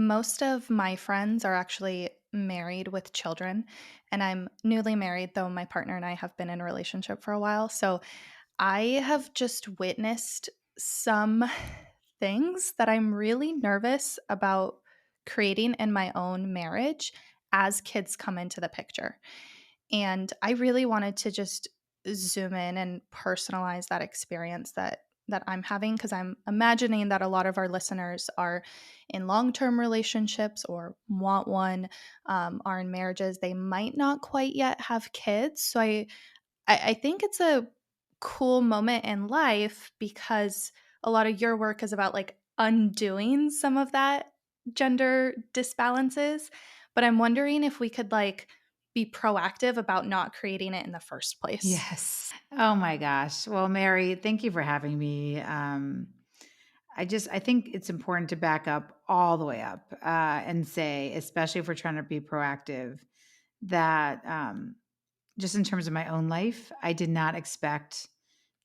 Most of my friends are actually married with children, and I'm newly married, though my partner and I have been in a relationship for a while. So I have just witnessed some things that I'm really nervous about creating in my own marriage as kids come into the picture. And I really wanted to just zoom in and personalize that experience that I'm having because I'm imagining that a lot of our listeners are in long-term relationships or want one, are in marriages. They might not quite yet have kids. So I think it's a cool moment in life because a lot of your work is about like undoing some of that gender disbalances. But I'm wondering if we could like be proactive about not creating it in the first place. Yes. Oh my gosh. Well, Mary, thank you for having me. I think it's important to back up all the way up and say, especially if we're trying to be proactive, that just in terms of my own life, I did not expect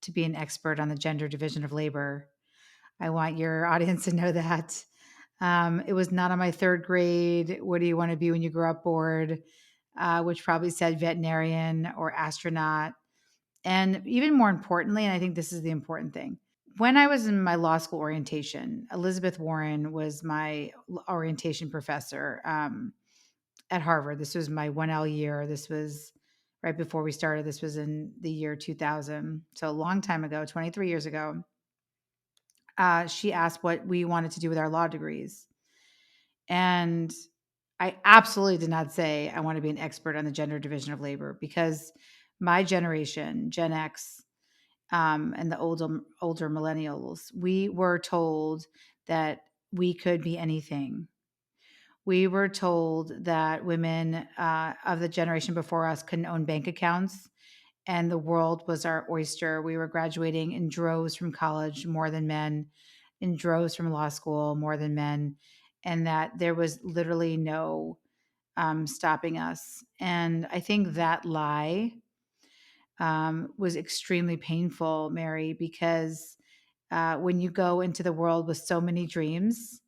to be an expert on the gender division of labor. I want your audience to know that. It was not on my third grade, what do you want to be when you grow up board, which probably said veterinarian or astronaut. And even more importantly, and I think this is the important thing, when I was in my law school orientation, Elizabeth Warren was my orientation professor at Harvard. This was my 1L year. This was right before we started. This was in the year 2000. So a long time ago, 23 years ago. She asked what we wanted to do with our law degrees. And I absolutely did not say I want to be an expert on the gender division of labor because my generation, Gen X, and the older millennials, we were told that we could be anything. We were told that women of the generation before us couldn't own bank accounts and the world was our oyster. We were graduating in droves from college more than men, in droves from law school more than men, and that there was literally no stopping us. And I think that lie was extremely painful, Mary, because when you go into the world with so many dreams,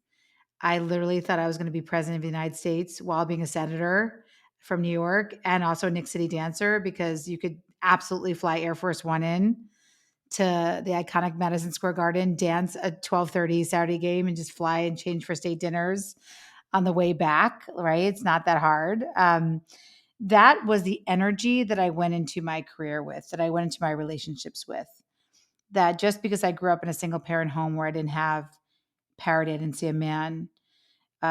I literally thought I was going to be president of the United States while being a senator from New York and also a Nick City dancer because you could absolutely fly Air Force One in to the iconic Madison Square Garden, dance a 12:30 Saturday game and just fly and change for state dinners on the way back, right? It's not that hard. That was the energy that I went into my career with, that I went into my relationships with. That just because I grew up in a single parent home where I didn't have parity, I didn't see a man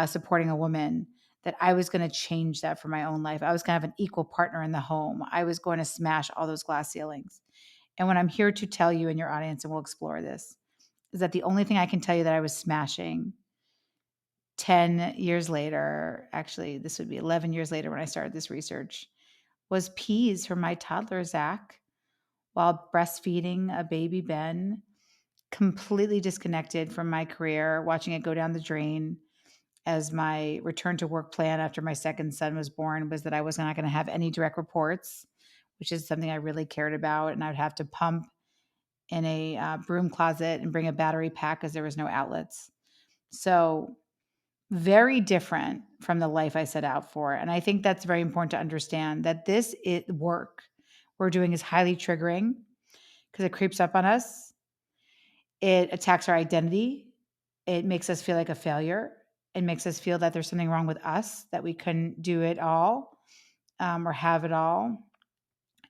supporting a woman, that I was going to change that for my own life. I was going to have an equal partner in the home. I was going to smash all those glass ceilings. And what I'm here to tell you and your audience, and we'll explore this, is that the only thing I can tell you that I was smashing 10 years later, actually, this would be 11 years later when I started this research, was peas for my toddler, Zach, while breastfeeding a baby Ben, completely disconnected from my career, watching it go down the drain. As my return to work plan after my second son was born was that I was not going to have any direct reports, which is something I really cared about. And I would have to pump in a broom closet and bring a battery pack because there was no outlets. So very different from the life I set out for. And I think that's very important to understand that work we're doing is highly triggering because it creeps up on us. It attacks our identity. It makes us feel like a failure. It makes us feel that there's something wrong with us, that we couldn't do it all or have it all.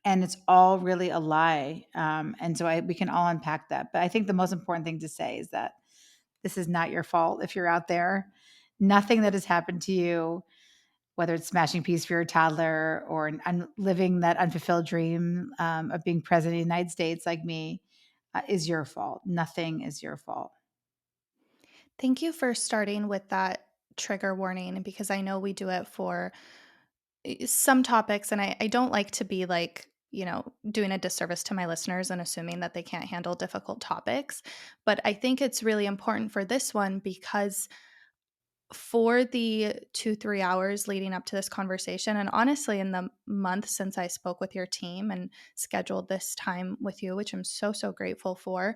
And it's all really a lie. We can all unpack that. But I think the most important thing to say is that this is not your fault if you're out there. Nothing that has happened to you, whether it's smashing peas for your toddler or living that unfulfilled dream of being president of the United States like me, is your fault. Nothing is your fault. Thank you for starting with that trigger warning because I know we do it for some topics, and I don't like to be like, doing a disservice to my listeners and assuming that they can't handle difficult topics. But I think it's really important for this one because for the 2-3 hours leading up to this conversation, and honestly, in the month since I spoke with your team and scheduled this time with you, which I'm so, so grateful for,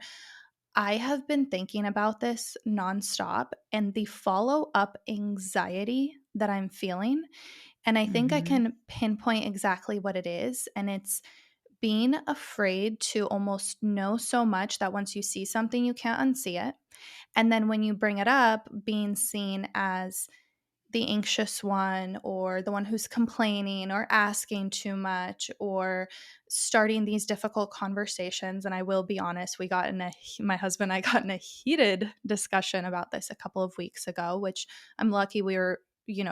I have been thinking about this nonstop and the follow up anxiety that I'm feeling. And I think I Mhm. can pinpoint exactly what it is. And it's being afraid to almost know so much that once you see something, you can't unsee it. And then when you bring it up, being seen as the anxious one or the one who's complaining or asking too much or starting these difficult conversations. And I will be honest, my husband and I got in a heated discussion about this a couple of weeks ago, which I'm lucky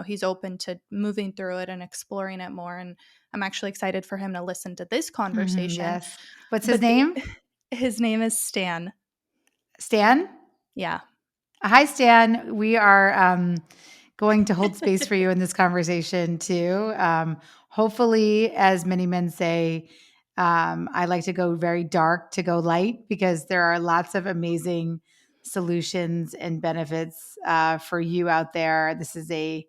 he's open to moving through it and exploring it more. And I'm actually excited for him to listen to this Mhm, conversation. yes. What's his But the name? his name is Stan. Stan? Yeah. Hi, Stan. We are going to hold space for you in this conversation too. Hopefully, as many men say, I like to go very dark to go light because there are lots of amazing solutions and benefits for you out there. This is a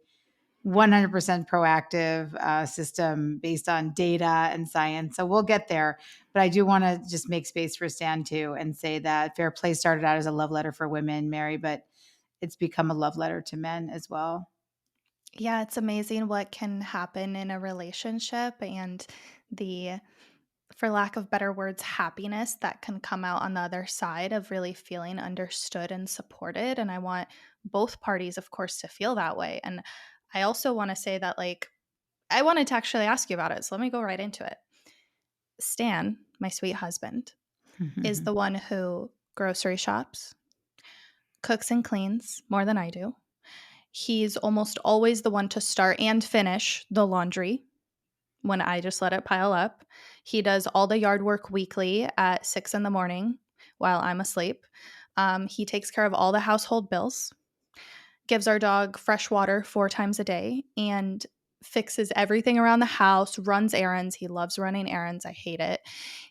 100% proactive system based on data and science. So we'll get there. But I do want to just make space for Stan too and say that Fair Play started out as a love letter for women, Mary, but it's become a love letter to men as well. Yeah, it's amazing what can happen in a relationship and the, for lack of better words, happiness that can come out on the other side of really feeling understood and supported. And I want both parties, of course, to feel that way. And I also want to say that, like, I wanted to actually ask you about it. So let me go right into it. Stan, my sweet husband, is the one who grocery shops, cooks and cleans more than I do. He's almost always the one to start and finish the laundry when I just let it pile up. He does all the yard work weekly at 6 in the morning while I'm asleep. He takes care of all the household bills, gives our dog fresh water 4 times a day, and fixes everything around the house, runs errands. He loves running errands. I hate it.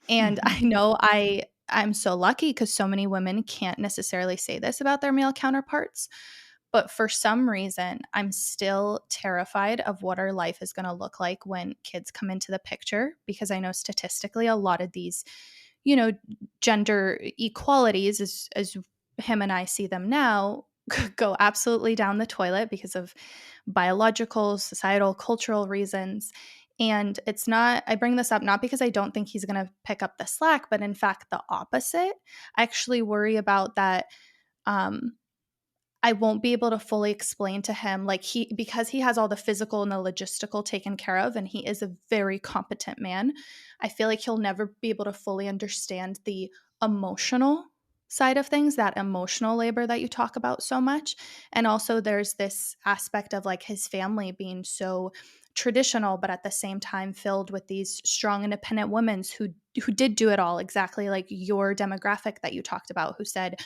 And I know I'm so lucky because so many women can't necessarily say this about their male counterparts. But for some reason, I'm still terrified of what our life is going to look like when kids come into the picture because I know statistically a lot of these, you know, gender equalities as him and I see them now go absolutely down the toilet because of biological, societal, cultural reasons. And it's not, I bring this up not because I don't think he's going to pick up the slack, but in fact, the opposite. I actually worry about that. Um, I won't be able to fully explain to him, like, because he has all the physical and the logistical taken care of, and he is a very competent man. I feel like he'll never be able to fully understand the emotional side of things, that emotional labor that you talk about so much. And also, there's this aspect of like his family being so traditional, but at the same time filled with these strong, independent women who did do it all, exactly like your demographic that you talked about, who said,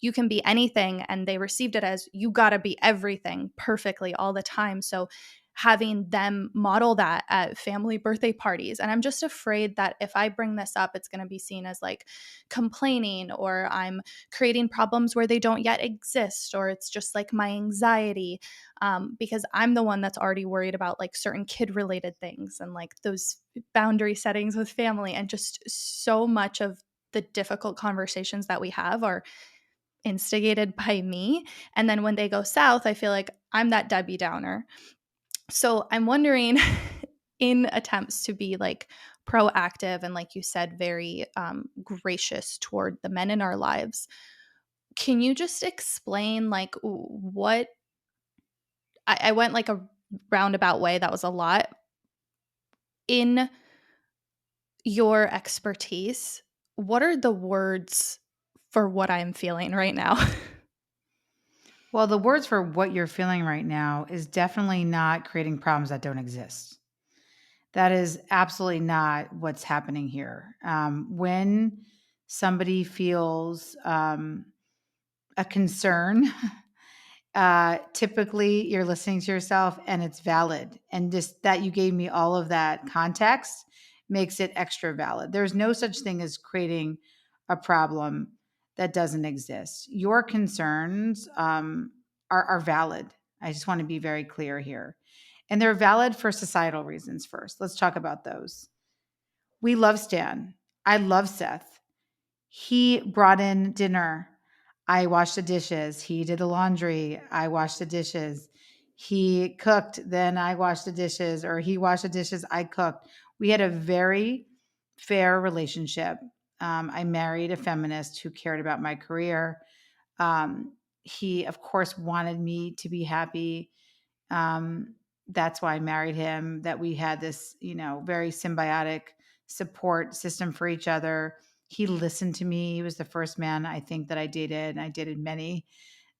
you can be anything, and they received it as you got to be everything perfectly all the time. So having them model that at family birthday parties, and I'm just afraid that if I bring this up, it's going to be seen as like complaining, or I'm creating problems where they don't yet exist, or it's just like my anxiety, because I'm the one that's already worried about like certain kid related things and like those boundary settings with family. And just so much of the difficult conversations that we have are instigated by me. And then when they go south, I feel like I'm that Debbie Downer. So I'm wondering, in attempts to be like proactive and, like you said, very gracious toward the men in our lives, can you just explain like what I went like a roundabout way? That was a lot. In your expertise, what are the words for what I'm feeling right now? Well, the words for what you're feeling right now is definitely not creating problems that don't exist. That is absolutely not what's happening here. When somebody feels a concern, typically you're listening to yourself and it's valid. And just that you gave me all of that context makes it extra valid. There's no such thing as creating a problem that doesn't exist. Your concerns are valid. I just want to be very clear here. And they're valid for societal reasons first. Let's talk about those. We love Stan. I love Seth. He brought in dinner. I washed the dishes. He did the laundry. I washed the dishes. He cooked, then I washed the dishes, or he washed the dishes, I cooked. We had a very fair relationship. I married a feminist who cared about my career. He, of course, wanted me to be happy. Um, that's why I married him, that we had this, very symbiotic support system for each other. He listened to me. He was the first man I think that I dated, and I dated many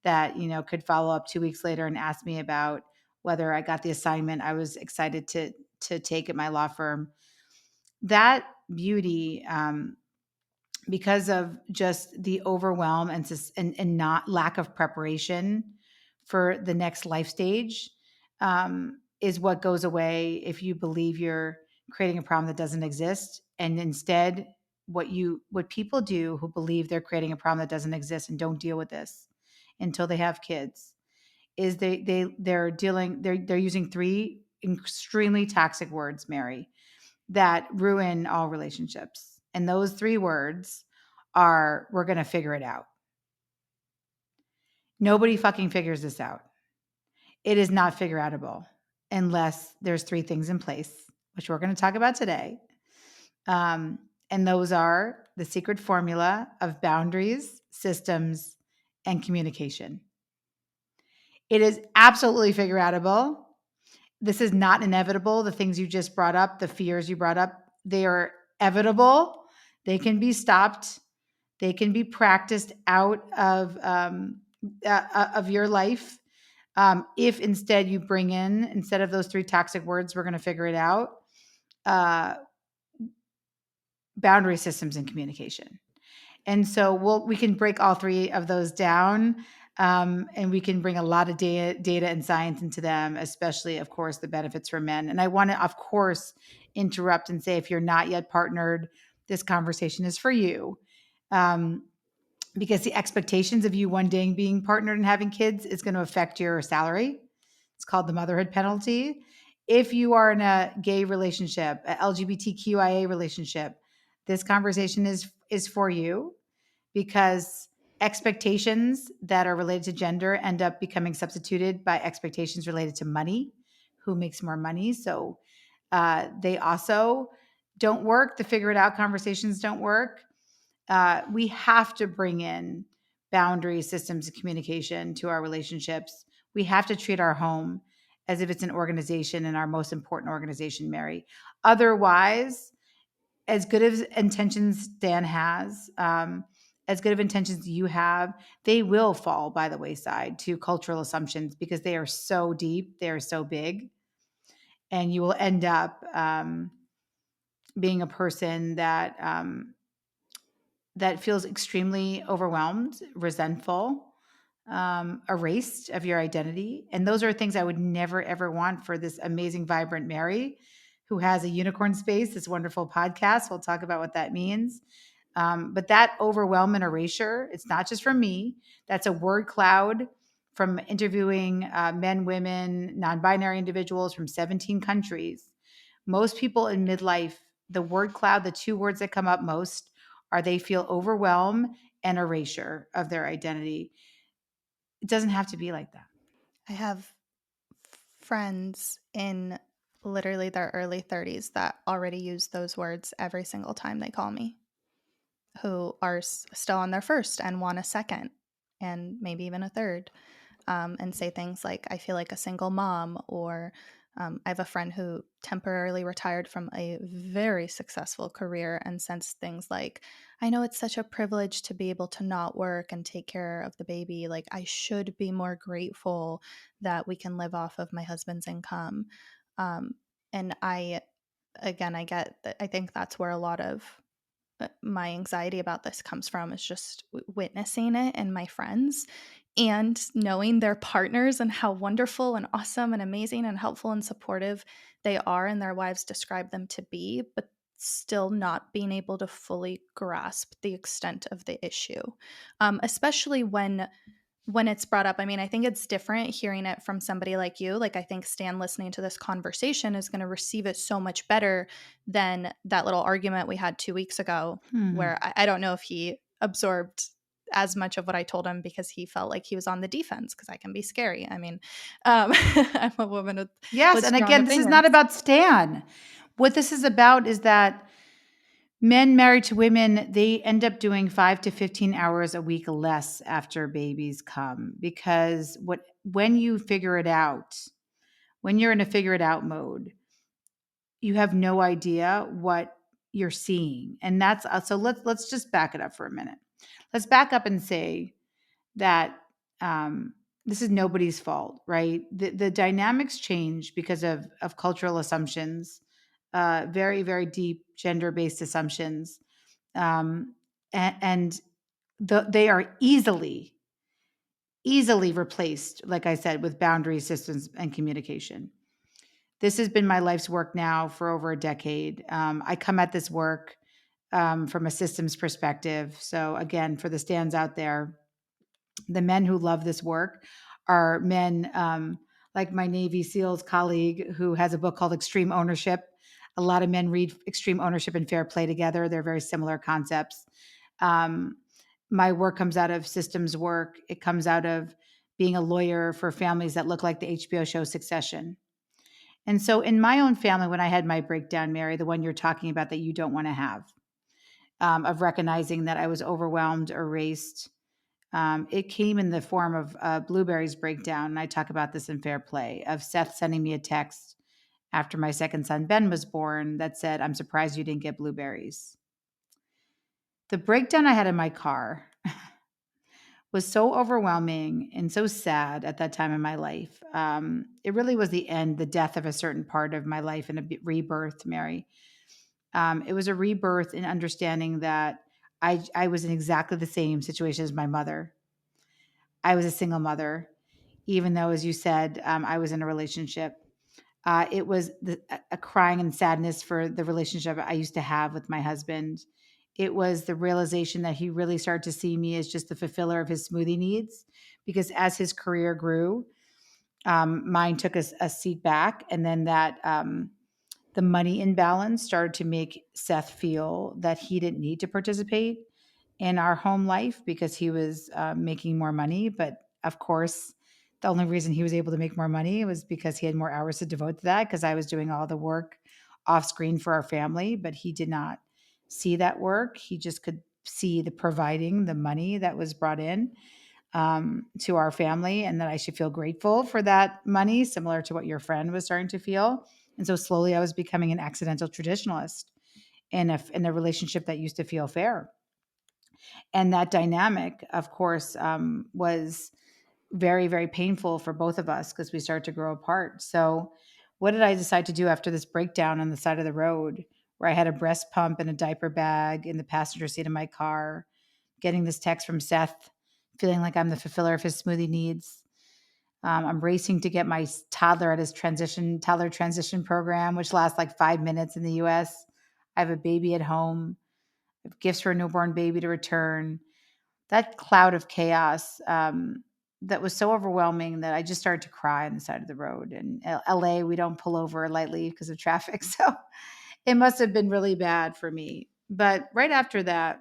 that, could follow up 2 weeks later and ask me about whether I got the assignment I was excited to take at my law firm. That beauty, because of just the overwhelm and not lack of preparation for the next life stage, is what goes away if you believe you're creating a problem that doesn't exist. And instead, what people do who believe they're creating a problem that doesn't exist and don't deal with this until they have kids is they're using three extremely toxic words, Mary, that ruin all relationships. And those three words are, we're going to figure it out. Nobody fucking figures this out. It is not figure outable unless there's three things in place, which we're going to talk about today. And those are the secret formula of boundaries, systems, and communication. It is absolutely figure outable. This is not inevitable. The things you just brought up, the fears you brought up, they are evitable. They can be stopped. They can be practiced out of your life. If instead you bring in, instead of those three toxic words, we're going to figure it out, uh, boundary systems and communication. And so we can break all three of those down, and we can bring a lot of data and science into them, especially, of course, the benefits for men. And I want to, of course, interrupt and say, if you're not yet partnered, this conversation is for you. Because the expectations of you one day being partnered and having kids is going to affect your salary. It's called the motherhood penalty. If you are in a gay relationship, a LGBTQIA relationship, this conversation is for you, because expectations that are related to gender end up becoming substituted by expectations related to money, who makes more money. So they also don't work. The figure it out conversations don't work. We have to bring in boundary systems of communication to our relationships. We have to treat our home as if it's an organization, and our most important organization, Mary. Otherwise, as good as intentions Dan has, as good of intentions you have, they will fall by the wayside to cultural assumptions, because they are so deep, they are so big, and you will end up being a person that feels extremely overwhelmed, resentful, erased of your identity. And those are things I would never, ever want for this amazing, vibrant Mary, who has a unicorn space, this wonderful podcast. We'll talk about what that means. But that overwhelm and erasure, it's not just from me. That's a word cloud from interviewing men, women, non binary individuals from 17 countries. Most people in midlife, the word cloud, the two words that come up most are they feel overwhelm and erasure of their identity. It doesn't have to be like that. I have friends in literally their early 30s that already use those words every single time they call me, who are still on their first and want a second and maybe even a third, and say things like, I feel like a single mom, or I have a friend who temporarily retired from a very successful career and says things like, I know it's such a privilege to be able to not work and take care of the baby. Like, I should be more grateful that we can live off of my husband's income. Um, and again, I get that. I think that's where a lot of my anxiety about this comes from, is just witnessing it in my friends and knowing their partners and how wonderful and awesome and amazing and helpful and supportive they are and their wives describe them to be, but still not being able to fully grasp the extent of the issue. Especially when when it's brought up. I mean, I think it's different hearing it from somebody like you. Like, I think Stan listening to this conversation is going to receive it so much better than that little argument we had 2 weeks ago, Hmm. where I don't know if he absorbed as much of what I told him because he felt like he was on the defense because I can be scary. I mean, I'm a woman Yes, with and strong again, this is not opinions. about Stan. What this is about is that men married to women, they end up doing 5 to 15 hours a week less after babies come because when you figure it out, when you're in a figure it out mode, you have no idea what you're seeing. And that's so let's just back it up for a minute. Let's back up and say that this is nobody's fault, right? The dynamics change because of cultural assumptions, very very deep gender based assumptions, and they are easily replaced, like I said, with boundary systems and communication. This has been my life's work now for over a decade. I come at this work from a systems perspective. So again, for the stands out there, the men who love this work are men like my Navy SEALs colleague who has a book called Extreme Ownership. A lot of men read Extreme Ownership and Fair Play together. They're very similar concepts. Um, my work comes out of systems work. It comes out of being a lawyer for families that look like the HBO show Succession. And so, in my own family, when I had my breakdown, Mary, the one you're talking about that you don't want to have, of recognizing that I was overwhelmed, erased, it came in the form of Blueberry's breakdown. And I talk about this in Fair Play of Seth sending me a text after my second son, Ben, was born that said, "I'm surprised you didn't get blueberries." The breakdown I had in my car was so overwhelming and so sad at that time in my life. It really was the death of a certain part of my life and a rebirth, Mary. It was a rebirth in understanding that I was in exactly the same situation as my mother. I was a single mother, even though, as you said, I was in a relationship. It was a crying and sadness for the relationship I used to have with my husband. It was the realization that he really started to see me as just the fulfiller of his smoothie needs, because as his career grew, mine took a seat back, and then that the money imbalance started to make Seth feel that he didn't need to participate in our home life because he was making more money. But of course, the only reason he was able to make more money was because he had more hours to devote to that, because I was doing all the work off screen for our family. But he did not see that work. He just could see the providing the money that was brought in to our family, and that I should feel grateful for that money, similar to what your friend was starting to feel. And so slowly I was becoming an accidental traditionalist in a relationship that used to feel fair. And that dynamic, of course, was very, very painful for both of us because we started to grow apart. So, what did I decide to do after this breakdown on the side of the road where I had a breast pump and a diaper bag in the passenger seat of my car, getting this text from Seth, feeling like I'm the fulfiller of his smoothie needs? I'm racing to get my toddler at his toddler transition program, which lasts like 5 minutes in the US. I have a baby at home, I have gifts for a newborn baby to return. That cloud of chaos, that was so overwhelming that I just started to cry on the side of the road. In LA, we don't pull over lightly because of traffic. So it must have been really bad for me. But right after that,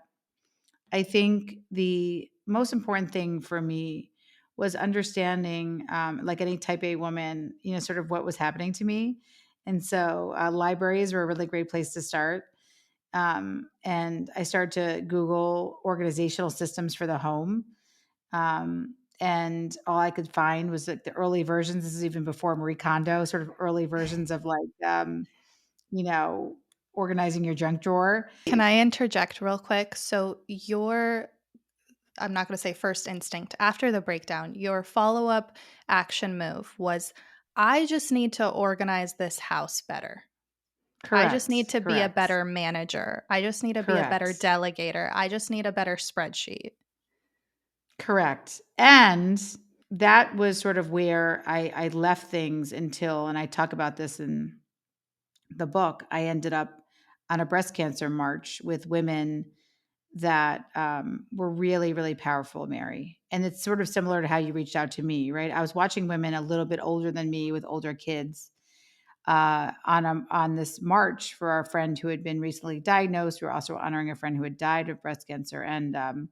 I think the most important thing for me was understanding, like any type A woman, sort of what was happening to me. And so libraries were a really great place to start. And I started to Google organizational systems for the home. And all I could find was like the early versions. This is even before Marie Kondo, sort of early versions of like, you know, organizing your junk drawer. Can I interject real quick? So, I'm not going to say first instinct, after the breakdown, your follow up action move was, I just need to organize this house better. I just need Correct. to be a Correct. better manager. I just need to be a better Correct. delegator. I just need a better spreadsheet. Correct. And that was sort of where I left things until, and I talk about this in the book, I ended up on a breast cancer march with women that were really, really powerful, Mary. And it's sort of similar to how you reached out to me, right? I was watching women a little bit older than me with older kids on this march for our friend who had been recently diagnosed. We were also honoring a friend who had died of breast cancer. And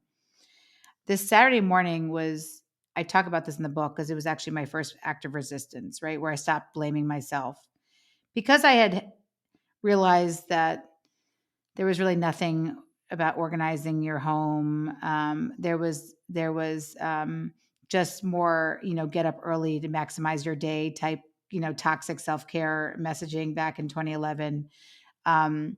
this Saturday morning was, I talk about this in the book because it was actually my first act of resistance, right? Where I stopped blaming myself because I had realized that there was really nothing about organizing your home. There was just more, get up early to maximize your day type, toxic self care messaging back in 2011. Um,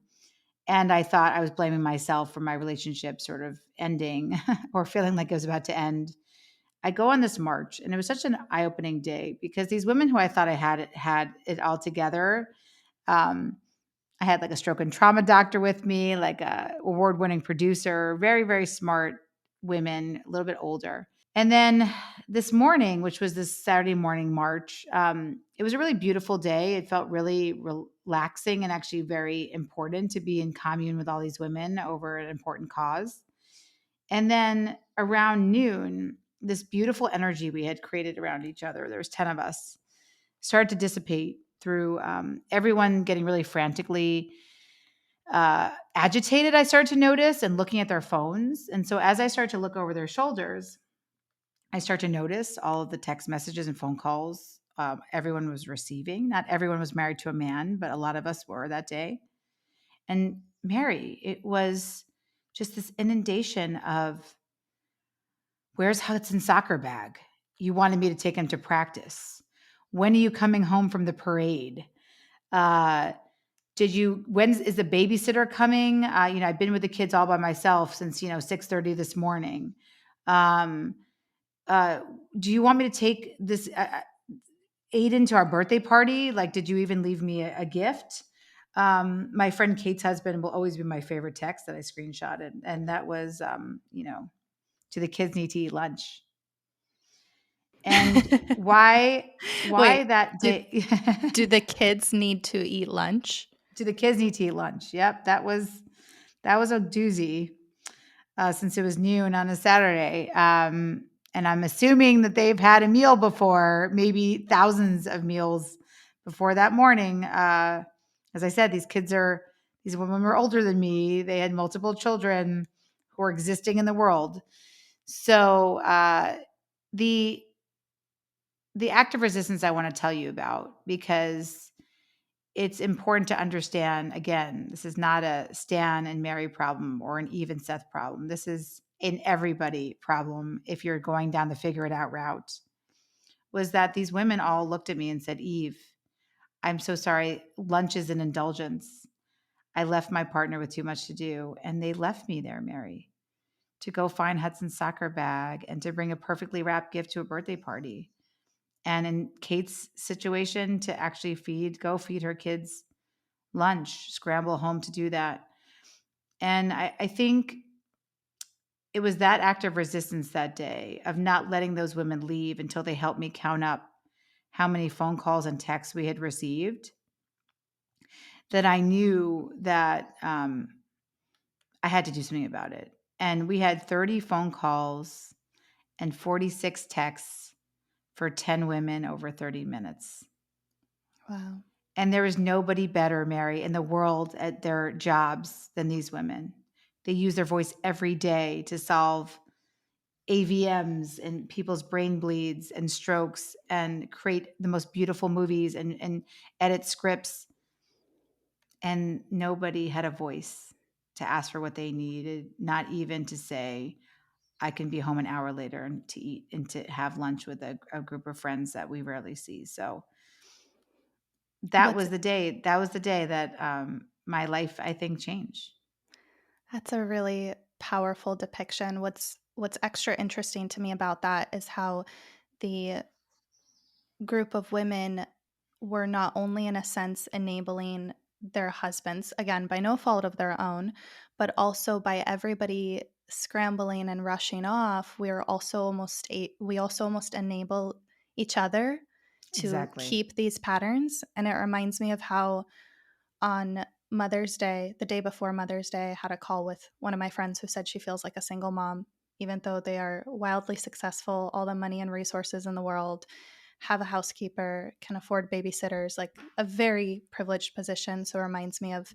and I thought I was blaming myself for my relationship sort of ending or feeling like it was about to end. I go on this march, and it was such an eye opening day because these women who I thought I had it all together. Um, I had like a stroke and trauma doctor with me, like a award winning producer, very, very smart women, a little bit older. And then this morning, which was this Saturday morning march, it was a really beautiful day. It felt really relaxing and actually very important to be in commune with all these women over an important cause. And then around noon, this beautiful energy we had created around each other, there was 10 of us, started to dissipate through everyone getting really frantically agitated. I started to notice and looking at their phones. And so as I started to look over their shoulders, I start to notice all of the text messages and phone calls everyone was receiving. Not everyone was married to a man, but a lot of us were that day. And Mary, it was just this inundation of, where's Hudson's soccer bag? You wanted me to take him to practice. When are you coming home from the parade? Uh, when is the babysitter coming? I've been with the kids all by myself since, 6:30 this morning. Um, uh, do you want me to take this Aiden to our birthday party? Like, did you even leave me a gift? My friend Kate's husband will always be my favorite text that I screenshotted. And that was, do the kids need to eat lunch? And why Wait, that do day? do the kids need to eat lunch? Do the kids need to eat lunch? Yep, that was a doozy, since it was noon on a Saturday. And I'm assuming that they've had a meal before, maybe thousands of meals before that morning. As I said, these women were older than me. They had multiple children who were existing in the world. So the the act of resistance I want to tell you about, because it's important to understand, again, this is not a Stan and Mary problem or an Eve and Seth problem. This is an everybody problem if you're going down the figure it out route. Was that these women all looked at me and said, Eve, I'm so sorry. Lunch is an indulgence. I left my partner with too much to do. And they left me there, Mary, to go find Hudson's soccer bag and to bring a perfectly wrapped gift to a birthday party. And in Kate's situation, to actually go feed her kids lunch, scramble home to do that. And I think it was that act of resistance that day of not letting those women leave until they helped me count up how many phone calls and texts we had received, that I knew that I had to do something about it. And we had 30 phone calls and 46 texts for 10 women over 30 minutes. Wow. And there is nobody better, Mary, in the world at their jobs than these women. They use their voice every day to solve AVMs and people's brain bleeds and strokes and create the most beautiful movies and edit scripts. And nobody had a voice to ask for what they needed, not even to say, I can be home an hour later and to eat and to have lunch with a group of friends that we rarely see. So that What's was the day. That was the day that my life, I think, changed. That's a really powerful depiction. What's extra interesting to me about that is how the group of women were not only in a sense enabling their husbands, again by no fault of their own, but also by everybody scrambling and rushing off, we also almost enable each other to Exactly. keep these patterns. And it reminds me of how on Mother's Day, the day before Mother's Day, I had a call with one of my friends who said she feels like a single mom even though they are wildly successful, all the money and resources in the world, have a housekeeper, can afford babysitters, like a very privileged position. So it reminds me of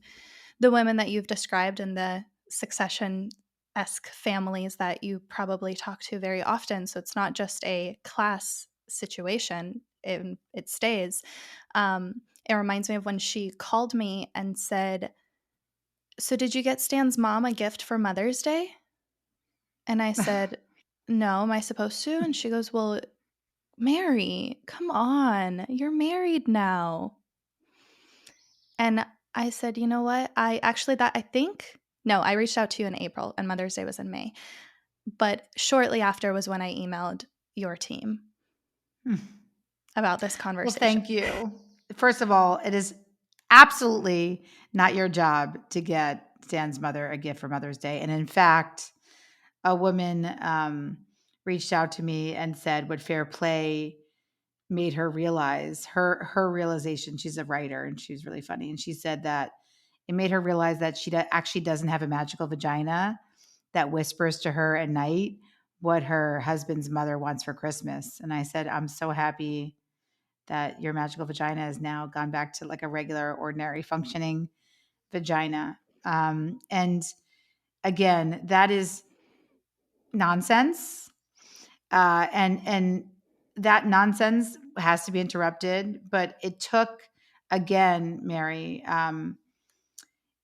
the women that you've described and the succession esque families that you probably talk to very often. So it's not just a class situation, it stays. It reminds me of when she called me and said, "So, did you get Stan's mom a gift for Mother's Day?" And I said, "No, am I supposed to?" And she goes, "Well, Mary, come on, you're married now." And I said, "You know what? I actually, that I think, no, I reached out to you in April and Mother's Day was in May. But shortly after was when I emailed your team about this Well, conversation." thank you. First of all, it is absolutely not your job to get Stan's mother a gift for Mother's Day. And in fact, a woman reached out to me and said what fair play made her realize her realization. She's a writer and she's really funny. And she said that it made her realize that she actually doesn't have a magical vagina that whispers to her at night what her husband's mother wants for Christmas. And I said, I'm so happy that your magical vagina has now gone back to like a regular, ordinary functioning vagina. And again, that is nonsense. And that nonsense has to be interrupted. But it took, again, Mary,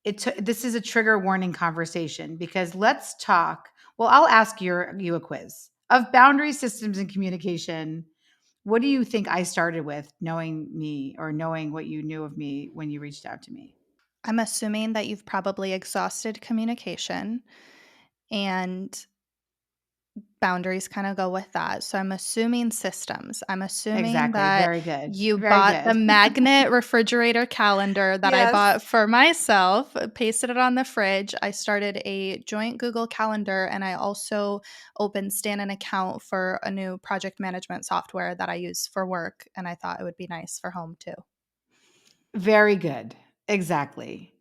it took, this is a trigger warning conversation because let's talk. Well, I'll ask you a quiz of boundary systems and communication. What do you think I started with knowing me or knowing what you knew of me when you reached out to me? I'm assuming that you've probably exhausted communication and boundaries kind of go with that. So I'm assuming systems. I'm assuming Exactly. that Very good. you Very bought the good. magnet refrigerator calendar that I Yes. bought for myself, pasted it on the fridge. I started a joint Google Calendar and I also opened Stan an account for a new project management software that I use for work. And I thought it would be nice for home too. Very good. Exactly.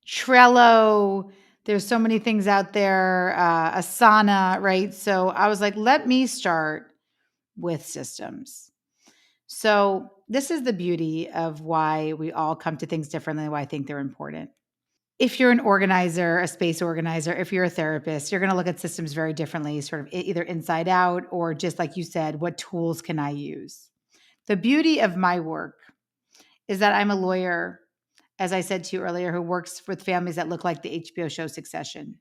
Trello. There's so many things out there. Asana, right? So I was like, let me start with systems. So this is the beauty of why we all come to things differently, why I think they're important. If you're an organizer, a space organizer, if you're a therapist, you're going to look at systems very differently, sort of either inside out or just like you said, what tools can I use? The beauty of my work is that I'm a lawyer, as I said to you earlier, who works with families that look like the HBO show Succession.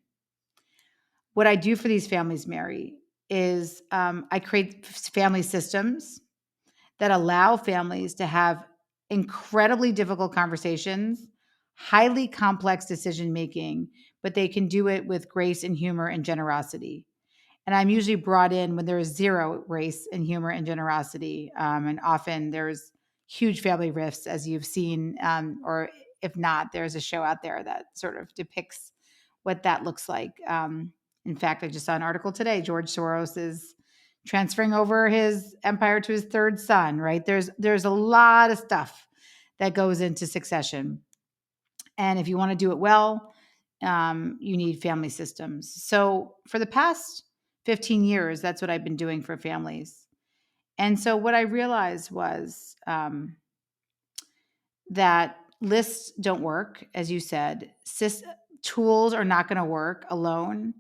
What I do for these families, Mary, is I create family systems that allow families to have incredibly difficult conversations, highly complex decision making, but they can do it with grace and humor and generosity. And I'm usually brought in when there is zero grace and humor and generosity. And often there's huge family rifts, as you've seen, or if not, there's a show out there that sort of depicts what that looks like. In fact, I just saw an article today. George Soros is transferring over his empire to his third son. Right? There's a lot of stuff that goes into succession, and if you want to do it well, you need family systems. So for the past 15 years, that's what I've been doing for families. And so what I realized was that lists don't work, as you said. Tools are not going to work alone,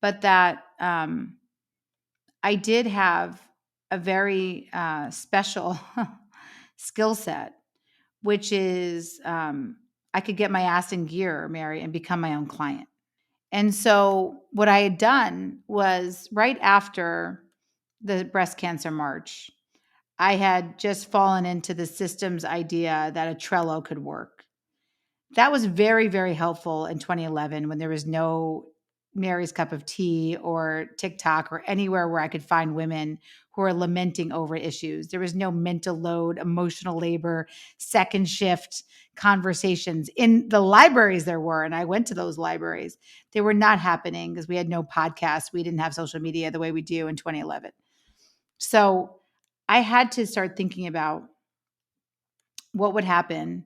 but that I did have a very special skill set, which is I could get my ass in gear, Mary, and become my own client. And so what I had done was right after the breast cancer march, I had just fallen into the systems idea that a Trello could work. That was very, very helpful in 2011 when there was no Mary's Cup of Tea or TikTok or anywhere where I could find women who are lamenting over issues. There was no mental load, emotional labor, second shift conversations. In the libraries, there were, and I went to those libraries. They were not happening because we had no podcasts. We didn't have social media the way we do in 2011. So I had to start thinking about what would happen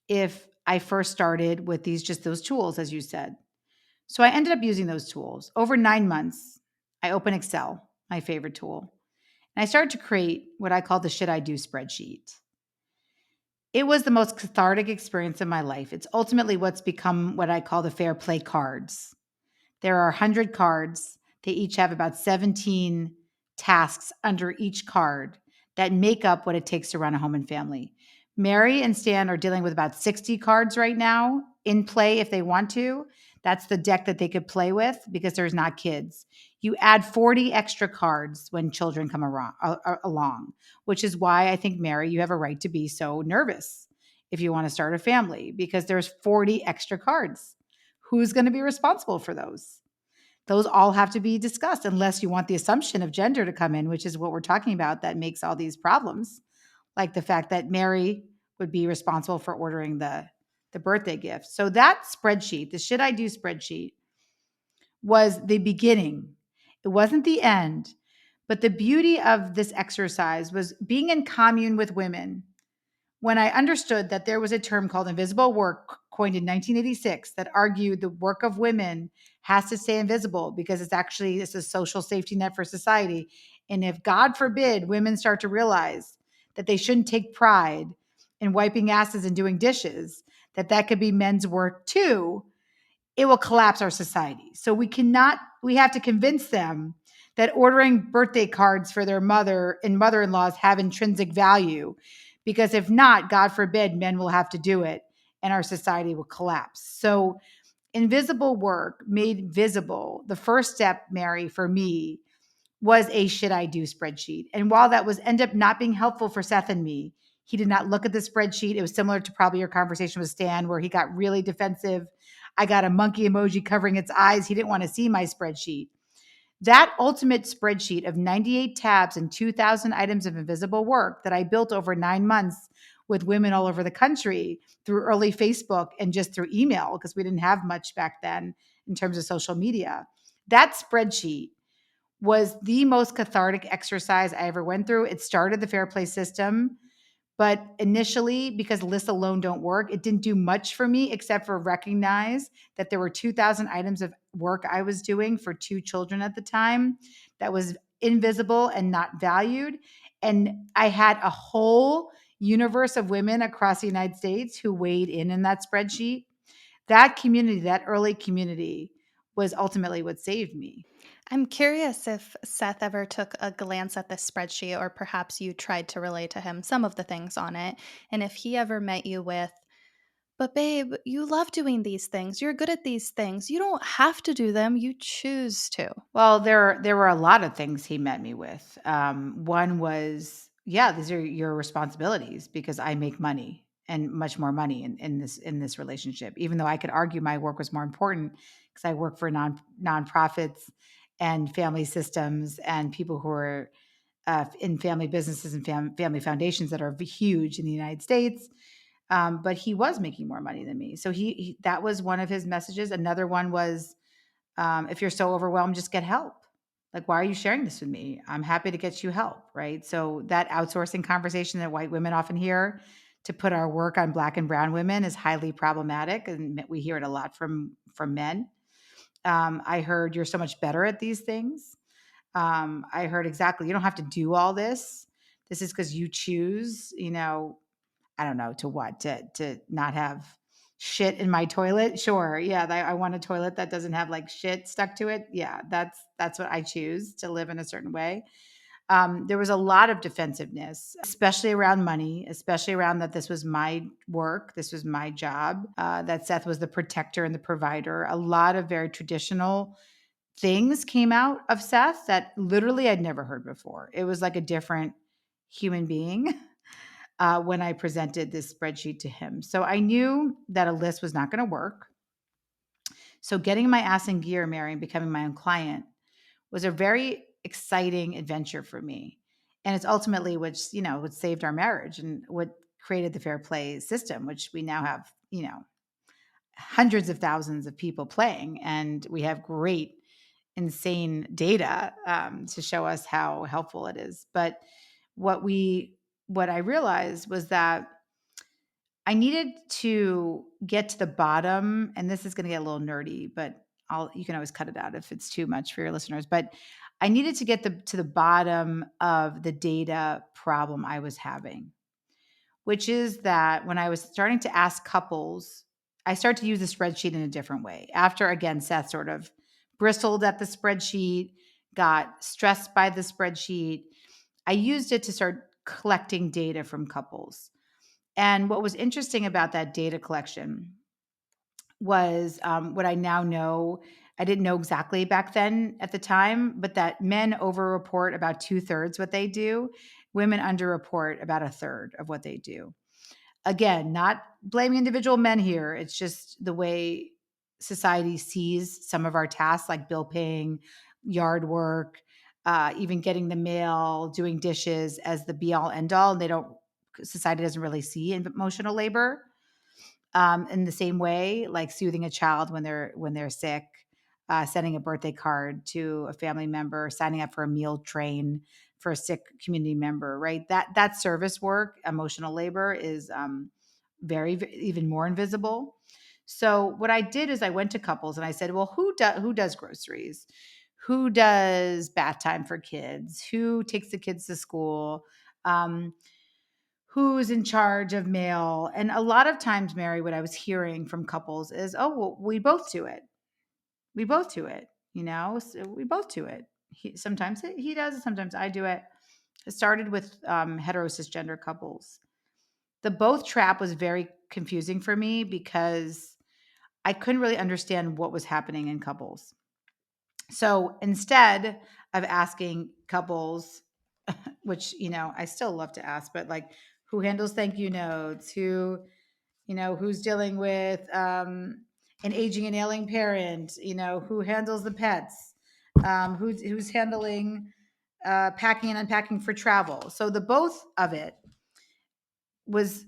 if I first started with those tools, as you said. So I ended up using those tools. Over 9 months, I open Excel, my favorite tool, and I started to create what I call the should I do spreadsheet. It was the most cathartic experience of my life. It's ultimately what's become what I call the fair play cards. There are 100 cards. They each have about 17 tasks under each card that make up what it takes to run a home and family. Mary and Stan are dealing with about 60 cards right now in play if they want to. That's the deck that they could play with because there's not kids. You add 40 extra cards when children come along, which is why I think, Mary, you have a right to be so nervous if you want to start a family because there's 40 extra cards. Who's going to be responsible for those? Those all have to be discussed unless you want the assumption of gender to come in, which is what we're talking about that makes all these problems, like the fact that Mary would be responsible for ordering the birthday gift. So that spreadsheet, the should I do spreadsheet, was the beginning. It wasn't the end. But the beauty of this exercise was being in commune with women when I understood that there was a term called invisible work coined in 1986 that argued the work of women has to stay invisible because it's a social safety net for society. And if God forbid women start to realize that they shouldn't take pride in wiping asses and doing dishes, that could be men's work too, it will collapse our society. So we have to convince them that ordering birthday cards for their mother and mother-in-laws have intrinsic value. Because if not, God forbid, men will have to do it and our society will collapse. So invisible work made visible. The first step, Mary, for me was a should I do spreadsheet. And while that was end up not being helpful for Seth and me, he did not look at the spreadsheet. It was similar to probably your conversation with Stan, where he got really defensive. I got a monkey emoji covering its eyes. He didn't want to see my spreadsheet. That ultimate spreadsheet of 98 tabs and 2,000 items of invisible work that I built over 9 months with women all over the country through early Facebook and just through email, because we didn't have much back then in terms of social media. That spreadsheet was the most cathartic exercise I ever went through. It started the fair play system, but initially, because lists alone don't work, it didn't do much for me except for recognize that there were 2,000 items of work I was doing for 2 children at the time that was invisible and not valued. And I had a whole universe of women across the United States who weighed in that spreadsheet. That community, that early community, was ultimately what saved me. I'm curious if Seth ever took a glance at this spreadsheet, or perhaps you tried to relay to him some of the things on it, and if he ever met you with, "But babe, you love doing these things. You're good at these things. You don't have to do them. You choose to." Well, there were a lot of things he met me with. One was, yeah, these are your responsibilities because I make money and much more money in this relationship. Even though I could argue my work was more important because I work for nonprofits and family systems and people who are in family businesses and family foundations that are huge in the United States. But he was making more money than me, so that was one of his messages. Another one was, if you're so overwhelmed, just get help. Like, why are you sharing this with me? I'm happy to get you help. Right. So that outsourcing conversation that white women often hear to put our work on Black and brown women is highly problematic. And we hear it a lot from men. I heard you're so much better at these things. I heard exactly, you don't have to do all this. This is because you choose, I don't know, to what? To not have shit in my toilet? Sure. Yeah, I want a toilet that doesn't have like shit stuck to it. Yeah, that's what I choose, to live in a certain way. There was a lot of defensiveness, especially around money, especially around that this was my work, this was my job, that Seth was the protector and the provider. A lot of very traditional things came out of Seth that literally I'd never heard before. It was like a different human being when I presented this spreadsheet to him. So I knew that a list was not going to work. So getting my ass in gear, Mary, and becoming my own client was a very exciting adventure for me. And it's ultimately what saved our marriage and what created the fair play system, which we now have, hundreds of thousands of people playing. And we have great, insane data to show us how helpful it is. But what I realized was that I needed to get to the bottom, and this is going to get a little nerdy, but you can always cut it out if it's too much for your listeners. But I needed to get to the bottom of the data problem I was having, which is that when I was starting to ask couples, I started to use the spreadsheet in a different way. After, again, Seth sort of bristled at the spreadsheet, got stressed by the spreadsheet, I used it to start collecting data from couples. And what was interesting about that data collection was what I now know. I didn't know exactly back then at the time, but that men overreport about 2/3 what they do, women underreport about a third of what they do. Again, not blaming individual men here. It's just the way society sees some of our tasks, like bill paying, yard work, even getting the mail, doing dishes, as the be all end all. And they don't. Society doesn't really see emotional labor in the same way, like soothing a child when they're sick, sending a birthday card to a family member, signing up for a meal train for a sick community member, right? That service work, emotional labor, is even more invisible. So what I did is I went to couples and I said, well, who does groceries? Who does bath time for kids? Who takes the kids to school? Um, who's in charge of mail? And a lot of times, Mary, what I was hearing from couples is, oh, well, we both do it. We both do it. So we both do it. Sometimes he does it, sometimes I do it. It started with hetero cisgender couples. The both trap was very confusing for me because I couldn't really understand what was happening in couples. So instead of asking couples, which, I still love to ask, but like, who handles thank you notes? Who's dealing with an aging and ailing parent? Who handles the pets? Who's handling packing and unpacking for travel? So the both of it was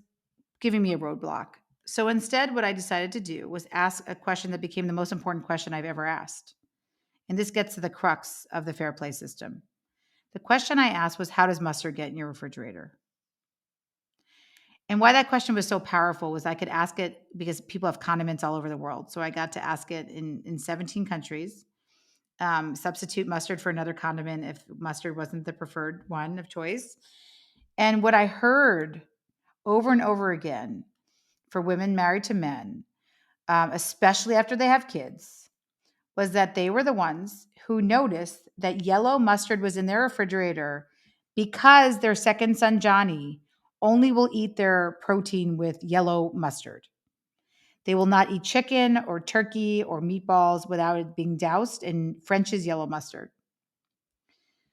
giving me a roadblock. So instead, what I decided to do was ask a question that became the most important question I've ever asked. And this gets to the crux of the fair play system. The question I asked was, how does mustard get in your refrigerator? And why that question was so powerful was I could ask it because people have condiments all over the world. So I got to ask it in 17 countries. Substitute mustard for another condiment if mustard wasn't the preferred one of choice. And what I heard over and over again for women married to men, especially after they have kids, was that they were the ones who noticed that yellow mustard was in their refrigerator because their second son, Johnny, only will eat their protein with yellow mustard. They will not eat chicken or turkey or meatballs without it being doused in French's yellow mustard.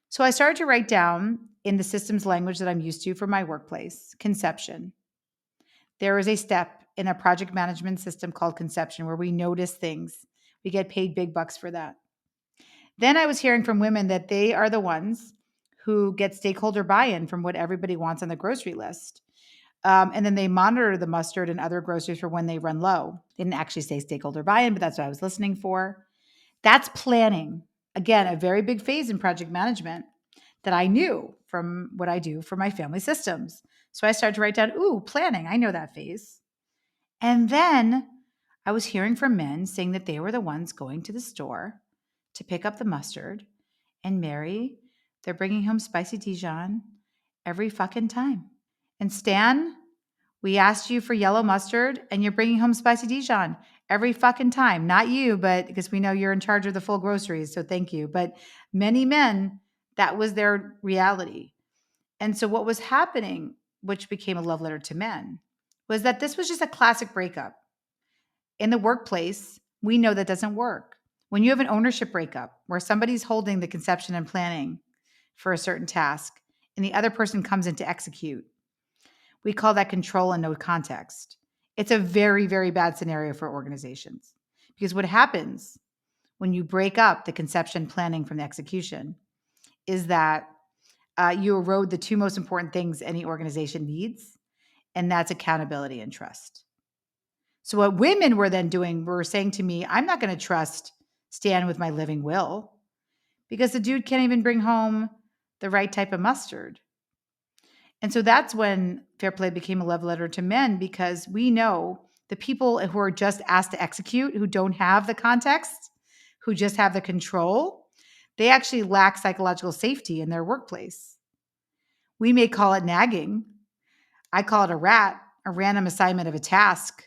So I started to write down in the systems language that I'm used to for my workplace, conception. There is a step in a project management system called conception where we notice things. We get paid big bucks for that. Then I was hearing from women that they are the ones who get stakeholder buy-in from what everybody wants on the grocery list. And then they monitor the mustard and other groceries for when they run low. They didn't actually say stakeholder buy-in, but that's what I was listening for. That's planning. Again, a very big phase in project management that I knew from what I do for my family systems. So I started to write down, ooh, planning. I know that phase. And then I was hearing from men saying that they were the ones going to the store to pick up the mustard. And Mary, they're bringing home spicy Dijon every fucking time. And Stan, we asked you for yellow mustard and you're bringing home spicy Dijon every fucking time. Not you, but because we know you're in charge of the full groceries. So thank you. But many men, that was their reality. And so what was happening, which became a love letter to men, was that this was just a classic breakup. In the workplace, we know that doesn't work. When you have an ownership breakup where somebody's holding the conception and planning for a certain task and the other person comes in to execute, we call that control and no context. It's a very, very bad scenario for organizations because what happens when you break up the conception planning from the execution is that you erode the two most important things any organization needs, and that's accountability and trust. So what women were then doing were saying to me, I'm not going to trust Stan with my living will because the dude can't even bring home the right type of mustard. And so that's when fair play became a love letter to men because we know the people who are just asked to execute, who don't have the context, who just have the control, They actually lack psychological safety in their workplace. We may call it nagging. I call it a random assignment of a task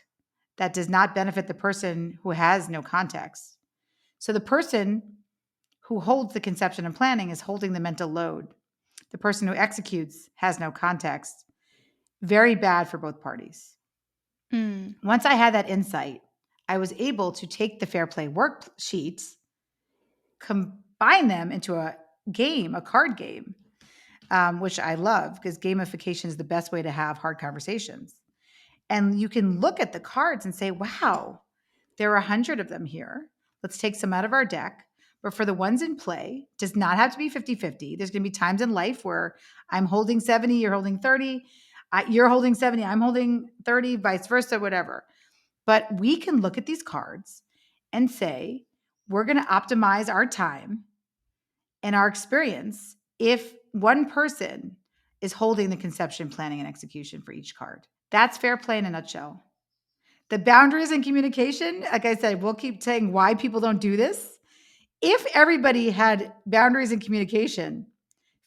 that does not benefit the person who has no context. So the person who holds the conception and planning is holding the mental load. The person who executes has no context. Very bad for both parties. Mm. Once I had that insight, I was able to take the fair play worksheets, combine them into a game, a card game, which I love because gamification is the best way to have hard conversations. And you can look at the cards and say, wow, there are 100 of them here. Let's take some out of our deck. But for the ones in play, it does not have to be 50-50. There's going to be times in life where I'm holding 70, you're holding 30, you're holding 70, I'm holding 30, vice versa, whatever. But we can look at these cards and say, we're going to optimize our time and our experience if one person is holding the conception, planning, and execution for each card. That's fair play in a nutshell. The boundaries in communication, like I said, we'll keep saying why people don't do this. If everybody had boundaries in communication,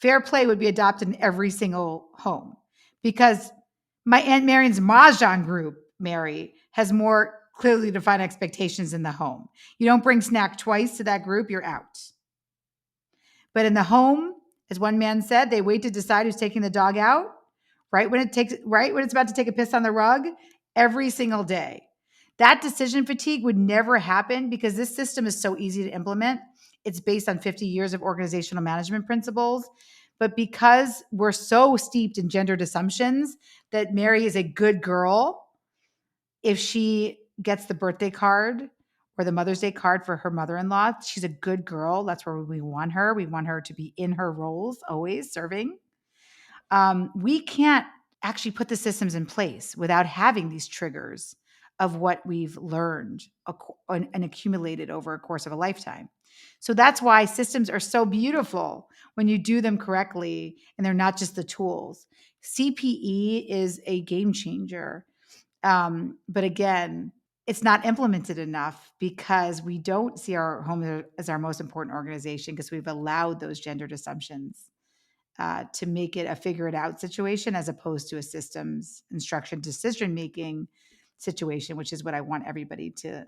fair play would be adopted in every single home because my Aunt Marion's Mahjong group, Mary, has more clearly defined expectations in the home. You don't bring snack twice to that group, you're out. But in the home, as one man said, they wait to decide who's taking the dog out right when it's about to take a piss on the rug every single day. That decision fatigue would never happen because this system is so easy to implement. It's based on 50 years of organizational management principles. But because we're so steeped in gendered assumptions that Mary is a good girl if she gets the birthday card or the Mother's Day card for her mother-in-law, she's a good girl. That's where we want her. We want her to be in her roles, always serving. We can't actually put the systems in place without having these triggers of what we've learned and accumulated over a course of a lifetime. So that's why systems are so beautiful when you do them correctly and they're not just the tools. CPE is a game changer. But again, it's not implemented enough because we don't see our home as our most important organization because we've allowed those gendered assumptions to make it a figure it out situation as opposed to a systems instruction decision making situation, which is what I want everybody to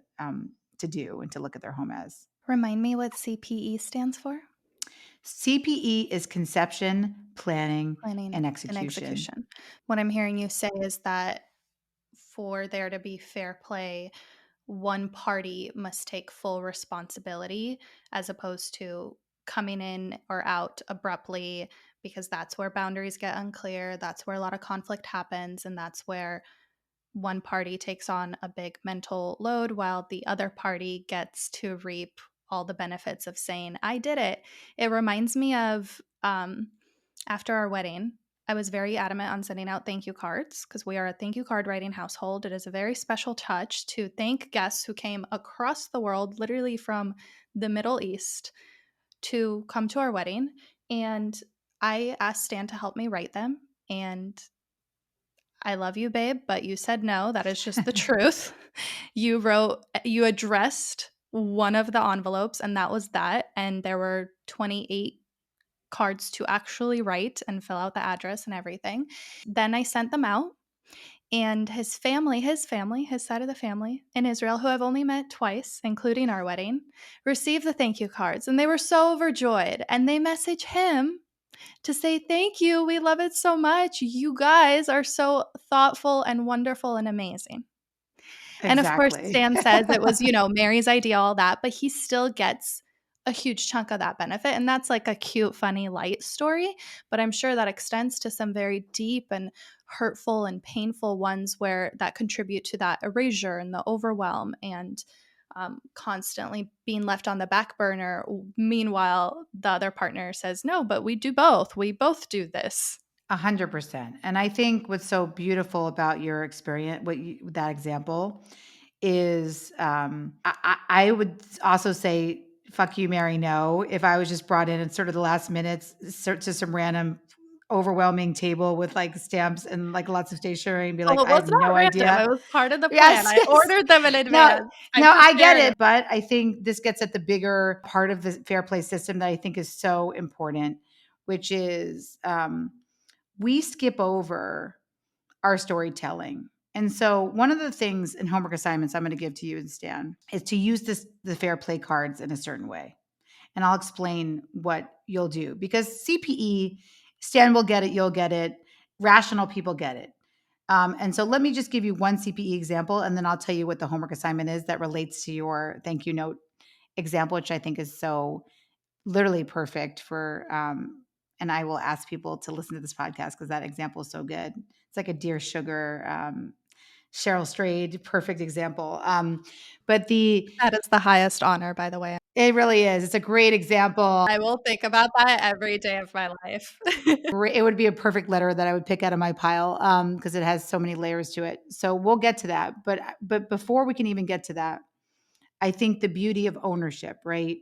do and to look at their home as. Remind me what CPE stands for? CPE is conception, planning, Planning and and execution. execution. What I'm hearing you say is that for there to be fair play, one party must take full responsibility as opposed to coming in or out abruptly because that's where boundaries get unclear. That's where a lot of conflict happens. And that's where one party takes on a big mental load while the other party gets to reap all the benefits of saying, I did it. It reminds me of after our wedding, I was very adamant on sending out thank you cards because we are a thank you card writing household. It is a very special touch to thank guests who came across the world, literally from the Middle East, to come to our wedding. And I asked Stan to help me write them. And I love you, babe, but you said no. That is just the truth. You addressed one of the envelopes, and that was that. And there were 28 cards to actually write and fill out the address and everything. Then I sent them out, and his side of the family in Israel, who I've only met twice, including our wedding, received the thank you cards, and they were so overjoyed. And they message him to say, thank you. We love it so much. You guys are so thoughtful and wonderful and amazing. And of course, Exactly. Stan says it was, Mary's idea, all that, but he still gets a huge chunk of that benefit. And that's like a cute, funny, light story. But I'm sure that extends to some very deep and hurtful and painful ones where that contribute to that erasure and the overwhelm and constantly being left on the back burner. Meanwhile, the other partner says, no, but we do both. We both do this. 100%. And I think what's so beautiful about your experience, that example is, I would also say, fuck you, Mary, no, if I was just brought in at sort of the last minutes to some random overwhelming table with like stamps and like lots of stationery and be like, Well, it I was have not no random, idea. it was part of the plan. Yes, I yes. ordered them in No, advance. I no, I get prepared. it. But I think this gets at the bigger part of the fair play system that I think is so important, which is we skip over our storytelling. And so one of the things in homework assignments I'm going to give to you and Stan is to use the fair play cards in a certain way. And I'll explain what you'll do because CPE, Stan will get it, you'll get it, rational people get it. And so let me just give you one CPE example, and then I'll tell you what the homework assignment is that relates to your thank you note example, which I think is so literally perfect for. And I will ask people to listen to this podcast because that example is so good. It's like a Dear Sugar, Cheryl Strayed, perfect example. But That is the highest honor, by the way. it really is. It's a great example. I will think about that every day of my life. It would be a perfect letter that I would pick out of my pile because it has so many layers to it. So we'll get to that. But before we can even get to that, I think the beauty of ownership, right?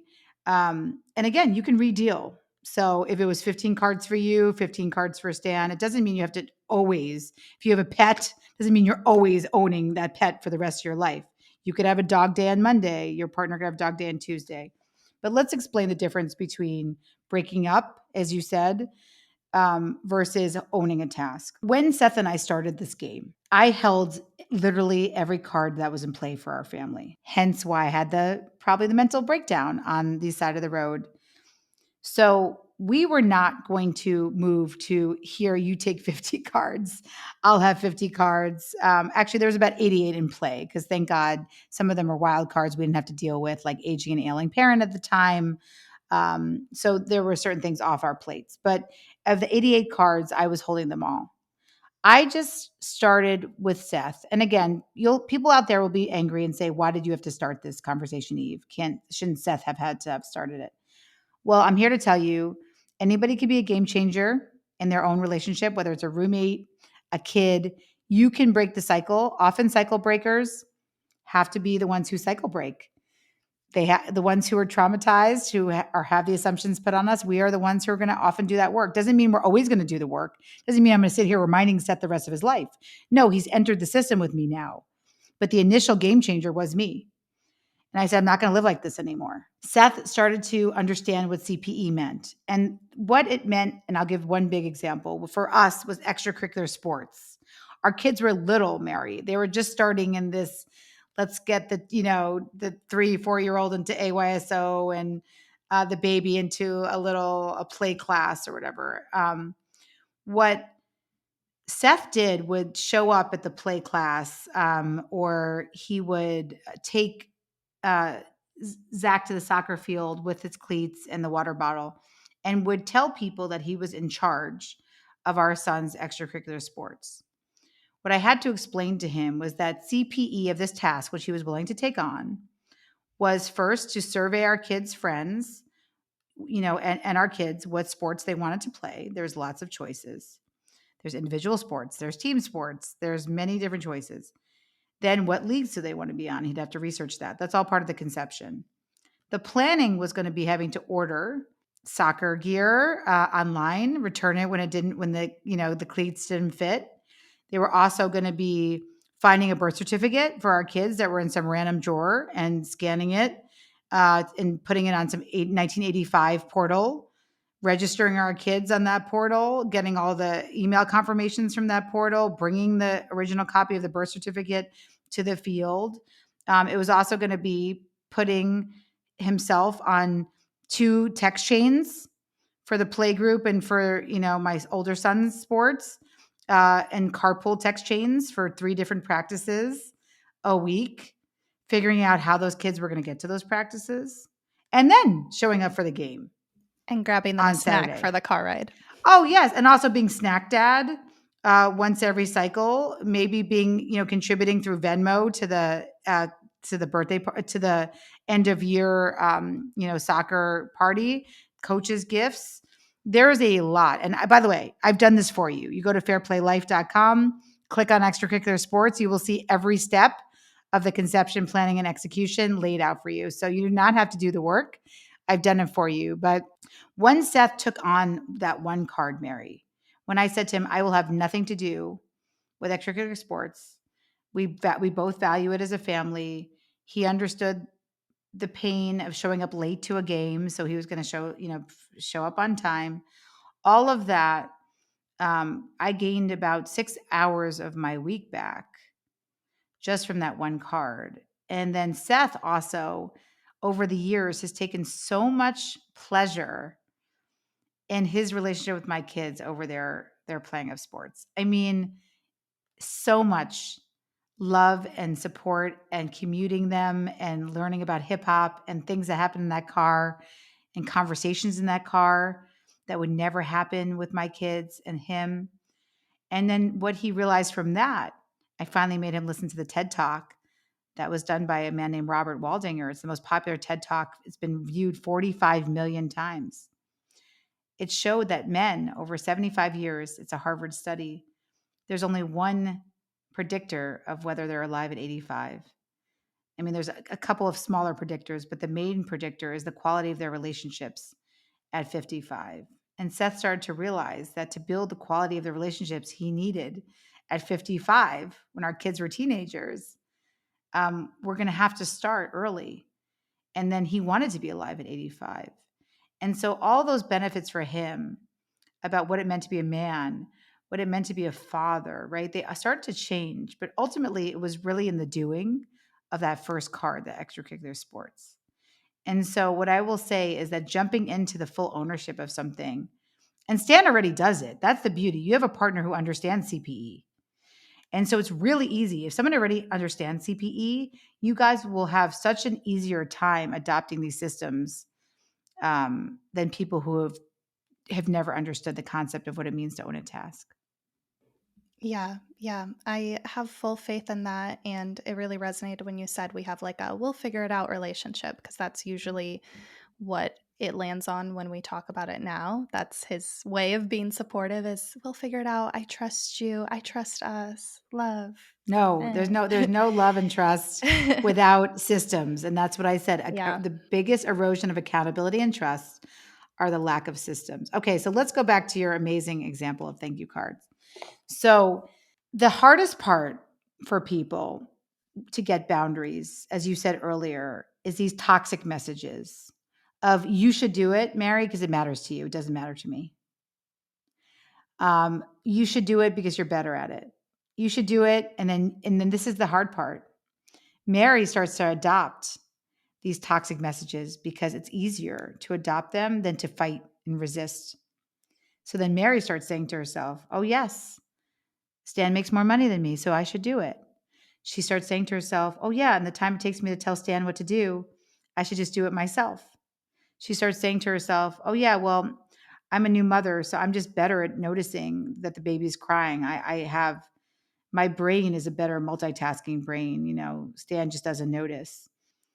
And again, you can redeal. So if it was 15 cards for you, 15 cards for Stan, it doesn't mean you have to always, if you have a pet, doesn't mean you're always owning that pet for the rest of your life. You could have a dog day on Monday, your partner could have dog day on Tuesday. But let's explain the difference between breaking up, as you said, versus owning a task. When Seth and I started this game, I held literally every card that was in play for our family. Hence why I had probably the mental breakdown on the side of the road. So we were not going to move to here, you take 50 cards. I'll have 50 cards. Actually, there was about 88 in play because thank God some of them are wild cards we didn't have to deal with, like aging and ailing parent at the time. So there were certain things off our plates. But of the 88 cards, I was holding them all. I just started with Seth. And again, people out there will be angry and say, why did you have to start this conversation, Eve? Shouldn't Seth have had to have started it? Well, I'm here to tell you anybody can be a game changer in their own relationship, whether it's a roommate, a kid. You can break the cycle. Often cycle breakers have to be the ones who cycle break. The ones who are traumatized, who have the assumptions put on us. We are the ones who are going to often do that work. Doesn't mean we're always going to do the work. Doesn't mean I'm going to sit here reminding Seth the rest of his life. No, he's entered the system with me now. But the initial game changer was me. And I said, I'm not going to live like this anymore. Seth started to understand what CPE meant and what it meant. And I'll give one big example. For us was extracurricular sports. Our kids were little, Mary. They were just starting in this, let's get the 3-4-year-old into AYSO and the baby into a play class or whatever. What Seth did would show up at the play class, or he would take uh, Zach to the soccer field with his cleats and the water bottle and would tell people that he was in charge of our son's extracurricular sports. What I had to explain to him was that CPE of this task, which he was willing to take on, was first to survey our kids' friends, and our kids what sports they wanted to play. There's lots of choices. There's individual sports, there's team sports, there's many different choices. Then what leagues do they want to be on? He'd have to research that. That's all part of the conception. The planning was going to be having to order soccer gear online, return it when the cleats didn't fit. They were also going to be finding a birth certificate for our kids that were in some random drawer and scanning it and putting it on some 1985 portal, registering our kids on that portal, getting all the email confirmations from that portal, bringing the original copy of the birth certificate to the field. It was also going to be putting himself on 2 text chains for the play group and for my older son's sports, and carpool text chains for 3 different practices a week, figuring out how those kids were going to get to those practices, and then showing up for the game And grabbing them a on snack for Saturday. the car ride. Oh, yes, and also being snack dad, once every cycle, maybe being, contributing through Venmo to the to the end of year, soccer party, coaches' gifts. There's a lot. And by the way, I've done this for you. You go to fairplaylife.com, click on extracurricular sports, you will see every step of the conception, planning, and execution laid out for you. So you do not have to do the work. I've done it for you. But when Seth took on that one card, Mary, when I said to him, I will have nothing to do with extracurricular sports. We both value it as a family. He understood the pain of showing up late to a game, so he was going to show up on time. All of that, I gained about 6 hours of my week back just from that one card. And then Seth also, over the years, has taken so much pleasure in his relationship with my kids over their playing of sports. I mean, so much love and support and commuting them and learning about hip hop and things that happen in that car and conversations in that car that would never happen with my kids and him. And then what he realized from that, I finally made him listen to the TED Talk that was done by a man named Robert Waldinger. It's the most popular TED Talk. It's been viewed 45 million times. It showed that men over 75 years, it's a Harvard study, there's only one predictor of whether they're alive at 85. I mean, there's a couple of smaller predictors, but the main predictor is the quality of their relationships at 55. And Seth started to realize that to build the quality of the relationships he needed at 55, when our kids were teenagers, we're going to have to start early. And then he wanted to be alive at 85. And so all those benefits for him about what it meant to be a man, what it meant to be a father, right? They started to change, but ultimately it was really in the doing of that first card, the extracurricular sports. And so what I will say is that jumping into the full ownership of something, and Stan already does it. That's the beauty. You have a partner who understands CPE. And so it's really easy. If someone already understands CPE, you guys will have such an easier time adopting these systems than people who have never understood the concept of what it means to own a task. Yeah, yeah. I have full faith in that. And it really resonated when you said we have like a we'll figure it out relationship, because that's usually what it lands on when we talk about it now. That's his way of being supportive is we'll figure it out. I trust you. I trust us. Love. No, there's Eh. no love and trust without systems, and that's what I said. Yeah. The biggest erosion of accountability and trust are the lack of systems. Okay, so let's go back to your amazing example of thank you cards. So, the hardest part for people to get boundaries, as you said earlier, is these toxic messages of you should do it, Mary, because it matters to you. It doesn't matter to me. You should do it because you're better at it. You should do it, and then this is the hard part. Mary starts to adopt these toxic messages because it's easier to adopt them than to fight and resist. So then Mary starts saying to herself, "Oh yes, Stan makes more money than me, so I should do it." She starts saying to herself, "Oh yeah, and the time it takes me to tell Stan what to do, I should just do it myself." She starts saying to herself, "Oh yeah, well, I'm a new mother, so I'm just better at noticing that the baby's crying. I have my brain is a better multitasking brain. Stan just doesn't notice."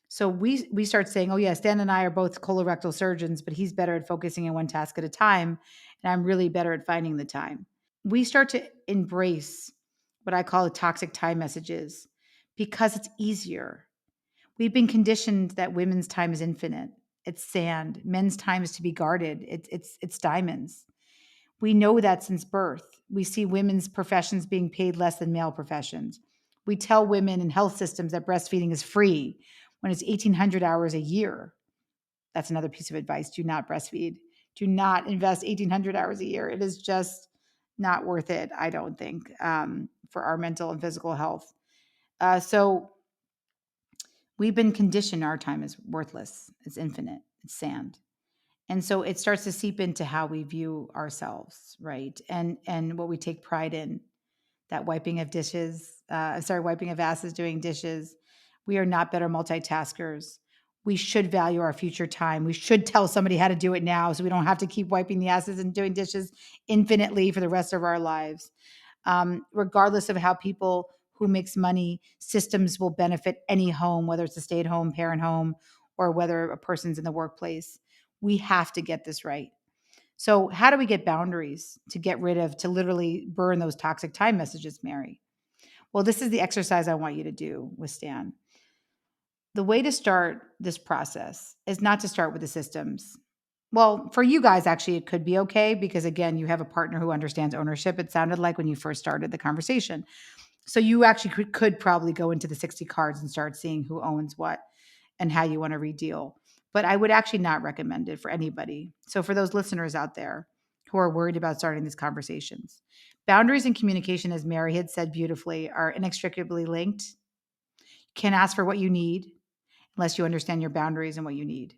So we start saying, "Oh yeah, Stan and I are both colorectal surgeons, but he's better at focusing on one task at a time, and I'm really better at finding the time." We start to embrace what I call the toxic time messages because it's easier. We've been conditioned that women's time is infinite. It's sand. Men's time is to be guarded. It's diamonds. We know that since birth. We see women's professions being paid less than male professions. We tell women in health systems that breastfeeding is free when it's 1,800 hours a year. That's another piece of advice. Do not breastfeed. Do not invest 1,800 hours a year. It is just not worth it, I don't think, for our mental and physical health. So we've been conditioned our time is worthless. It's infinite. It's sand. And so it starts to seep into how we view ourselves, right? And what we take pride in. That wiping of dishes, wiping of asses doing dishes. We are not better multitaskers. We should value our future time. We should tell somebody how to do it now so we don't have to keep wiping the asses and doing dishes infinitely for the rest of our lives. Regardless of how people who makes money, systems will benefit any home, whether it's a stay-at-home parent home or whether a person's in the workplace. We have to get this right. So, how do we get boundaries to get rid of, to literally burn those toxic time messages, Mary? Well, this is the exercise I want you to do with Stan. The way to start this process is not to start with the systems. Well, for you guys, actually, it could be okay because, again, you have a partner who understands ownership. It sounded like when you first started the conversation. So you actually could probably go into the 60 cards and start seeing who owns what and how you want to redeal. But I would actually not recommend it for anybody. So for those listeners out there who are worried about starting these conversations, boundaries and communication, as Mary had said beautifully, are inextricably linked. You can't ask for what you need unless you understand your boundaries and what you need.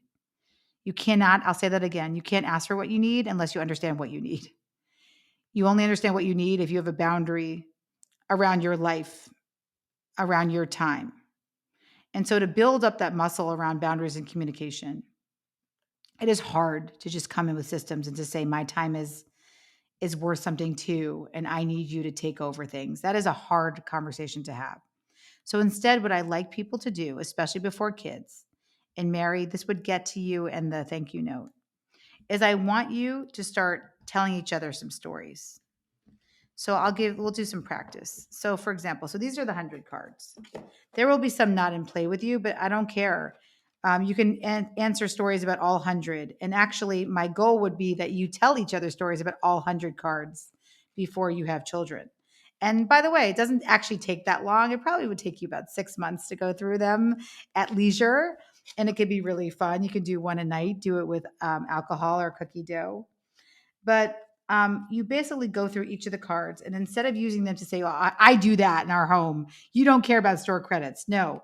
You cannot, I'll say that again, you can't ask for what you need unless you understand what you need. You only understand what you need if you have a boundary around your life, around your time. And so to build up that muscle around boundaries and communication, it is hard to just come in with systems and to say my time is worth something too and I need you to take over things. That is a hard conversation to have. So instead what I like people to do, especially before kids, and Mary, this would get to you and the thank you note, is I want you to start telling each other some stories. So we'll do some practice. So for example, so these are the 100 cards. There will be some not in play with you, but I don't care. You can answer stories about all 100. And actually, my goal would be that you tell each other stories about all 100 cards before you have children. And by the way, it doesn't actually take that long. It probably would take you about 6 months to go through them at leisure. And it could be really fun. You can do one a night, do it with alcohol or cookie dough. But you basically go through each of the cards, and instead of using them to say, well, I do that in our home, you don't care about store credits. No,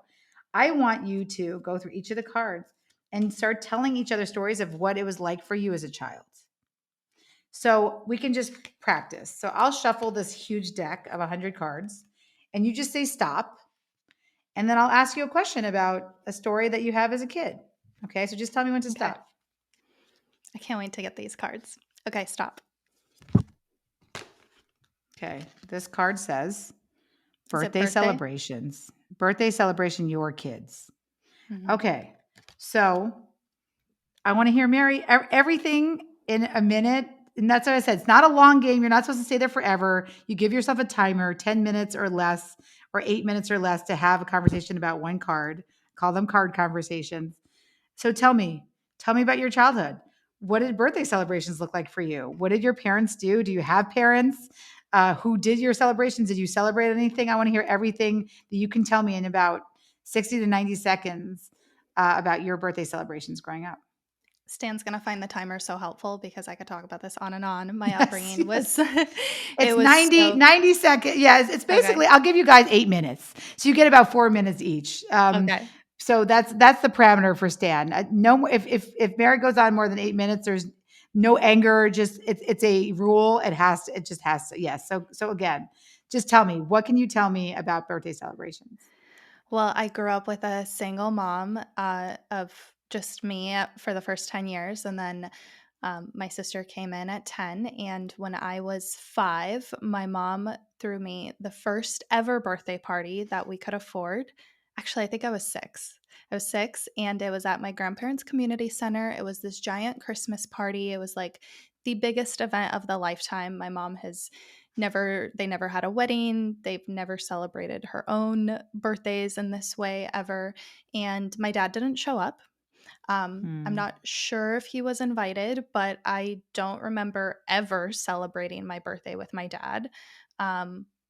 I want you to go through each of the cards and start telling each other stories of what it was like for you as a child. So we can just practice. So I'll shuffle this huge deck of 100 cards, and you just say stop. And then I'll ask you a question about a story that you have as a kid. Okay, so just tell me when to Okay. stop. I can't wait to get these cards. Okay, stop. Okay, this card says Is it birthday birthday? celebrations. Birthday celebration, your kids. Hmm. Okay. So I want to hear Mary everything in a minute. And that's what I said. It's not a long game. You're not supposed to stay there forever. You give yourself a timer, 10 minutes or less, or 8 minutes or less to have a conversation about one card. Call them card conversations. So tell me about your childhood. What did birthday celebrations look like for you? What did your parents do? Do you have parents? Who did your celebrations? Did you celebrate anything? I want to hear everything that you can tell me in about 60 to 90 seconds about your birthday celebrations growing up. Stan's gonna find the timer so helpful because I could talk about this on and on. My Yes, upbringing yes. was It's it was 90 so 90 seconds. Yes, it's okay. basically, I'll give you guys 8 minutes. So you get about 4 minutes each. Okay. So that's the parameter for Stan. No, if Mary goes on more than 8 minutes, there's no anger. Just it's a rule. It just has to. Yes. So again, just tell me, what can you tell me about birthday celebrations? Well, I grew up with a single mom of just me for the first 10 years. And then my sister came in at 10. And when I was 5, my mom threw me the first ever birthday party that we could afford. Actually, I think I was 6. I was 6, and it was at my grandparents' community center. It was this giant Christmas party. It was like the biggest event of the lifetime. My mom has never had a wedding. They've never celebrated her own birthdays in this way ever. And my dad didn't show up. I'm Hmm. not sure if he was invited, but I don't remember ever celebrating my birthday with my dad.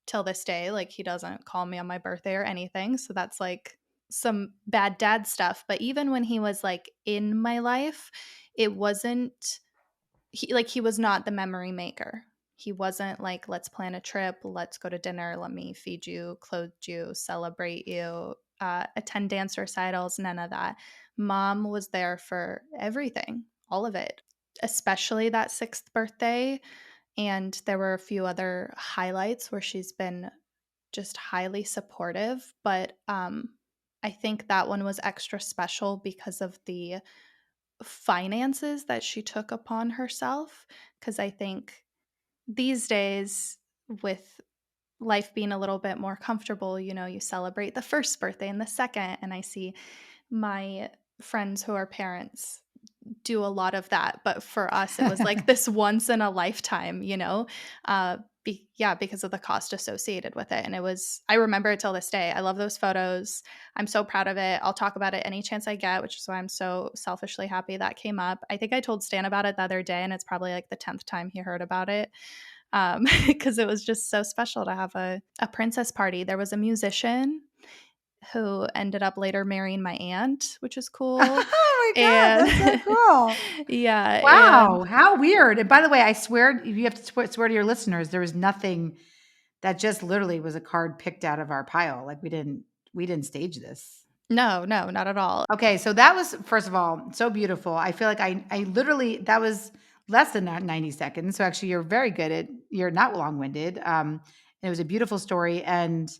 Till this day, like he doesn't call me on my birthday or anything. So that's like some bad dad stuff. But even when he was like in my life, it wasn't he was not the memory maker. He wasn't like, let's plan a trip, let's go to dinner, let me feed you, clothe you, celebrate you, attend dance recitals, none of that. Mom was there for everything, all of it, especially that 6th birthday. And there were a few other highlights where she's been just highly supportive. But I think that one was extra special because of the finances that she took upon herself. Because I think these days, with life being a little bit more comfortable, you celebrate the first birthday and the second. And I see my friends who are parents do a lot of that. But for us, it was like this once in a lifetime, Yeah, because of the cost associated with it. And I remember it till this day. I love those photos. I'm so proud of it. I'll talk about it any chance I get, which is why I'm so selfishly happy that came up. I think I told Stan about it the other day, and it's probably like the 10th time he heard about it, because it was just so special to have a princess party. There was a musician who ended up later marrying my aunt, which is cool. Oh my God, And that's so cool. yeah, and Wow, how weird. And by the way, I swear, you have to swear to your listeners, there was nothing that just literally was a card picked out of our pile. Like we didn't stage this. no, no, not at all. Okay, so that was first of all so beautiful. I feel like I literally that was less than 90 seconds. So actually you're not long-winded. And it was a beautiful story and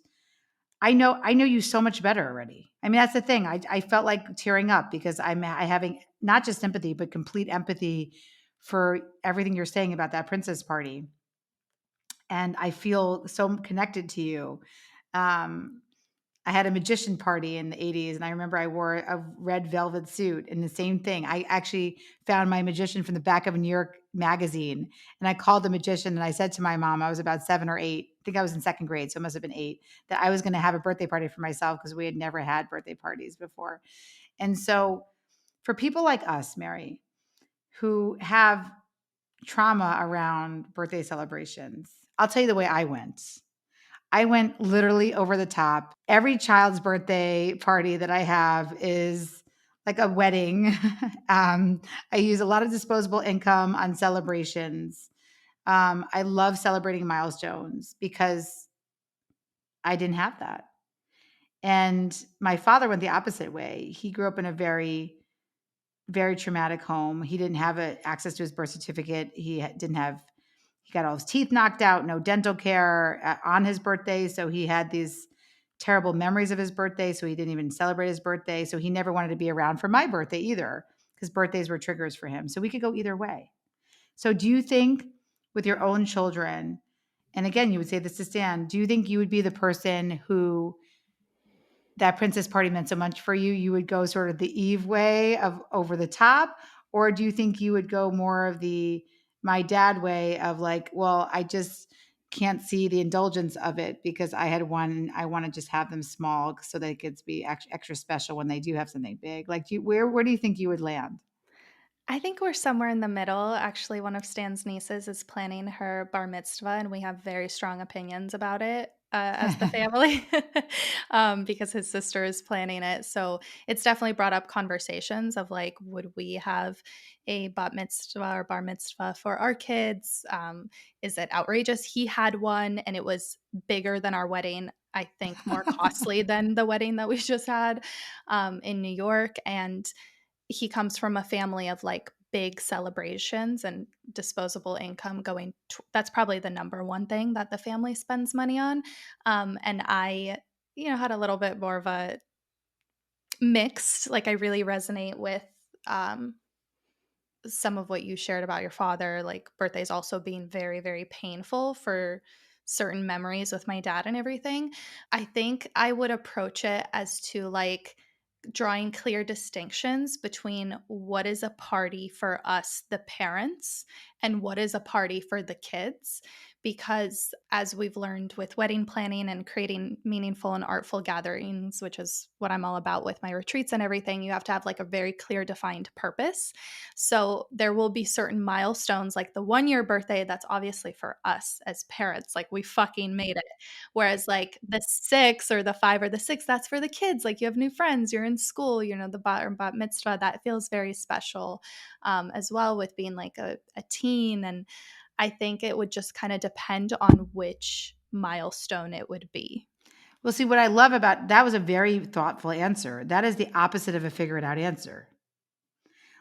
I know you so much better already. I mean, that's the thing. I felt like tearing up because I having not just sympathy, but complete empathy for everything you're saying about that princess party. And I feel so connected to you. Um, I had a magician party in the 80s, and I remember I wore a red velvet suit and the same thing. I actually found my magician from the back of a New York magazine, and I called the magician and I said to my mom, I was about 7 or 8, I think I was in second grade, so it must have been 8, that I was going to have a birthday party for myself because we had never had birthday parties before. And so for people like us, Mary, who have trauma around birthday celebrations, I'll tell you the way I went. I went literally over the top. Every child's birthday party that I have is like a wedding. I use a lot of disposable income on celebrations. I love celebrating milestones because I didn't have that. And my father went the opposite way. He grew up in a very, very traumatic home. He didn't have access to his birth certificate. Didn't have he got all his teeth knocked out, no dental care on his birthday. So he had these terrible memories of his birthday. So he didn't even celebrate his birthday. So he never wanted to be around for my birthday either, because birthdays were triggers for him. So we could go either way. So do you think with your own children, and again, you would say this to Stan, do you think you would be the person who that princess party meant so much for you, you would go sort of the Eve way of over the top? Or do you think you would go more of the my dad way of like, well, I just can't see the indulgence of it because I had one, I want to just have them small so they could be extra special when they do have something big. Like, where do you think you would land? I think we're somewhere in the middle. Actually, one of Stan's nieces is planning her bar mitzvah, and we have very strong opinions about it as the family, because his sister is planning it. So it's definitely brought up conversations of like, would we have a bat mitzvah or bar mitzvah for our kids? Is it outrageous? He had one, and it was bigger than our wedding. I think more costly than the wedding that we just had in New York, and he comes from a family of like big celebrations and disposable income that's probably the number one thing that the family spends money on. And I, had a little bit more of a mixed, like I really resonate with um, some of what you shared about your father, like birthdays also being very, very painful for certain memories with my dad and everything. I think I would approach it as to like drawing clear distinctions between what is a party for us, the parents, and what is a party for the kids. Because as we've learned with wedding planning and creating meaningful and artful gatherings, which is what I'm all about with my retreats and everything, you have to have like a very clear defined purpose. So there will be certain milestones, like the 1 year birthday, that's obviously for us as parents. Like we fucking made it. Whereas like the 6 or the 5 or the 6, that's for the kids. Like you have new friends, you're in school, the bat or bat mitzvah, that feels very special as well with being like a teen. And I think it would just kind of depend on which milestone it would be. Well, see, what I love about that was a very thoughtful answer. That is the opposite of a figure it out answer.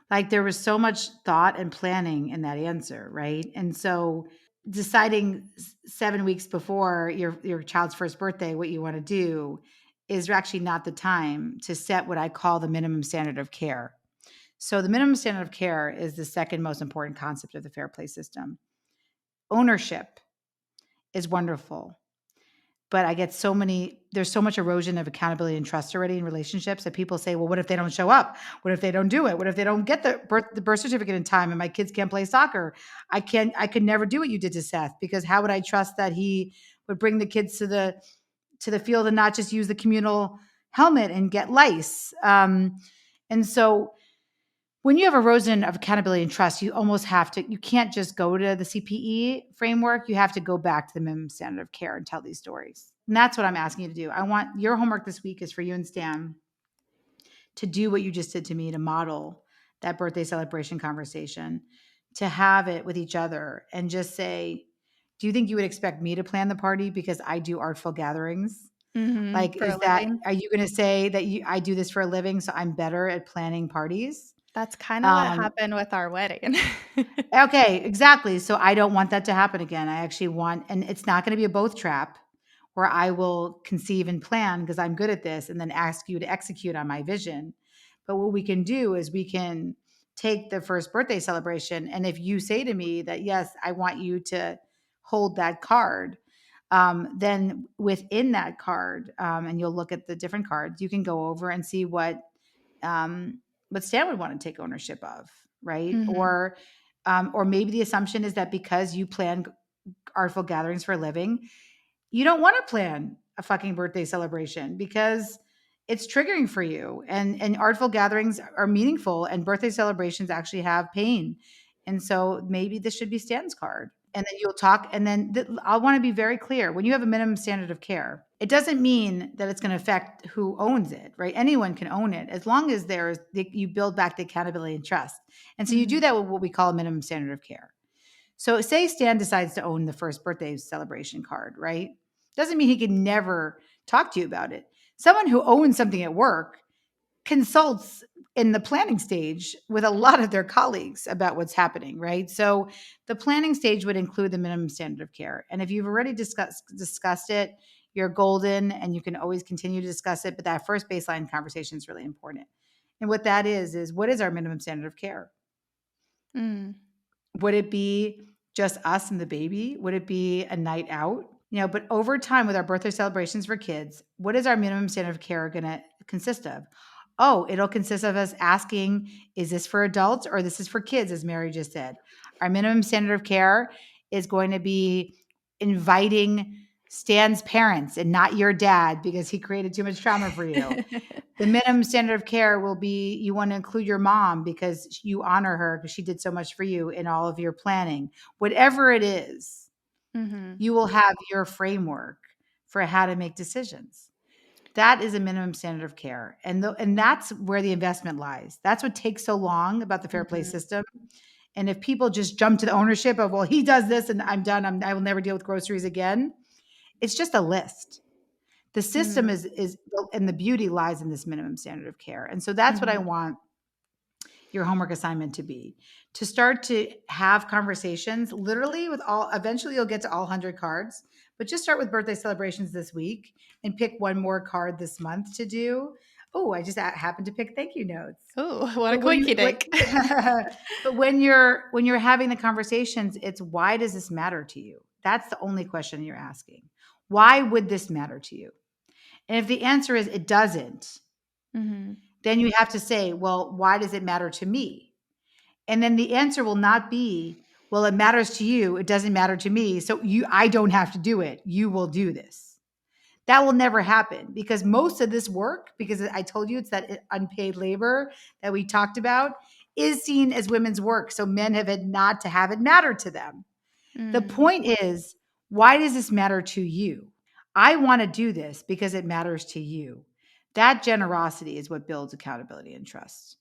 Like there was so much thought and planning in that answer, right? And so deciding 7 weeks before your child's first birthday what you want to do is actually not the time to set what I call the minimum standard of care. So the minimum standard of care is the second most important concept of the fair play system. Ownership is wonderful. but I get there's so much erosion of accountability and trust already in relationships that people say, well, what if they don't show up? What if they don't do it? What if they don't get the birth certificate in time and my kids can't play soccer? I could never do what you did to Seth, because how would I trust that he would bring the kids to the field and not just use the communal helmet and get lice? And so when you have erosion of accountability and trust, you can't just go to the CPE framework. You have to go back to the minimum standard of care and tell these stories. And that's what I'm asking you to do. I want your homework this week is for you and Stan to do what you just did to me, to model that birthday celebration conversation, to have it with each other and just say, do you think you would expect me to plan the party because I do artful gatherings? Like, For a living. are you going to say that I do this for a living, so I'm better at planning parties? That's kinda what Um, happened with our wedding. Okay, exactly. So I don't want that to happen again. I actually want, and it's not going to be a both trap where I will conceive and plan because I'm good at this and then ask you to execute on my vision. But what we can do is we can take the first birthday celebration. And if you say to me that, yes, I want you to hold that card, then within that card, and you'll look at the different cards, you can go over and see um, what Stan would want to take ownership of, right? Mhm. Or maybe the assumption is that because you plan artful gatherings for a living, you don't want to plan a fucking birthday celebration because it's triggering for you. And artful gatherings are meaningful, and birthday celebrations actually have pain. And so maybe this should be Stan's card. And then you'll talk. And then I want to be very clear: when you have a minimum standard of care, it doesn't mean that it's going to affect who owns it, right? Anyone can own it as long as you build back the accountability and trust. And so you do Mhm. that with what we call a minimum standard of care. So say Stan decides to own the first birthday celebration card, right? Doesn't mean he can never talk to you about it. Someone who owns something at work consults in the planning stage with a lot of their colleagues about what's happening, right? So the planning stage would include the minimum standard of care. And if you've already discussed it, you're golden and you can always continue to discuss it, but that first baseline conversation is really important. And what that is what is our minimum standard of care? Mm. Would it be just us and the baby? Would it be a night out? But over time with our birthday celebrations for kids, what is our minimum standard of care going to consist of? Oh, it'll consist of us asking, is this for adults or this is for kids, as Mary just said? Our minimum standard of care is going to be inviting Stan's parents and not your dad because he created too much trauma for you. The minimum standard of care will be you want to include your mom because you honor her because she did so much for you in all of your planning. Whatever it is, Mhm. you will have your framework for how to make decisions. That is a minimum standard of care. And that's where the investment lies. That's what takes so long about the fair play Mhm. system. And if people just jump to the ownership of, well, he does this and I'm done, I will never deal with groceries again, it's just a list. The system Mm. is and the beauty lies in this minimum standard of care. And so that's what I Mhm. want your homework assignment to be, to start to have conversations literally with all, eventually you'll get to all 100 cards, but just start with birthday celebrations this week and pick one more card this month to do. Oh, I just happened to pick thank you notes. Ooh, what a But when you quickie what dink. but when you're having the conversations, it's why does this matter to you? That's the only question you're asking. Why would this matter to you? And if the answer is it doesn't, Mhm. then you have to say, well, why does it matter to me? And then the answer will not be, well, it matters to you. It doesn't matter to me. So I don't have to do it. You will do this. That will never happen because most of this work, because I told you it's that unpaid labor that we talked about, is seen as women's work. So men have had not to have it matter to them. The Mm. point is, why does this matter to you? I want to do this because it matters to you. That generosity is what builds accountability and trust.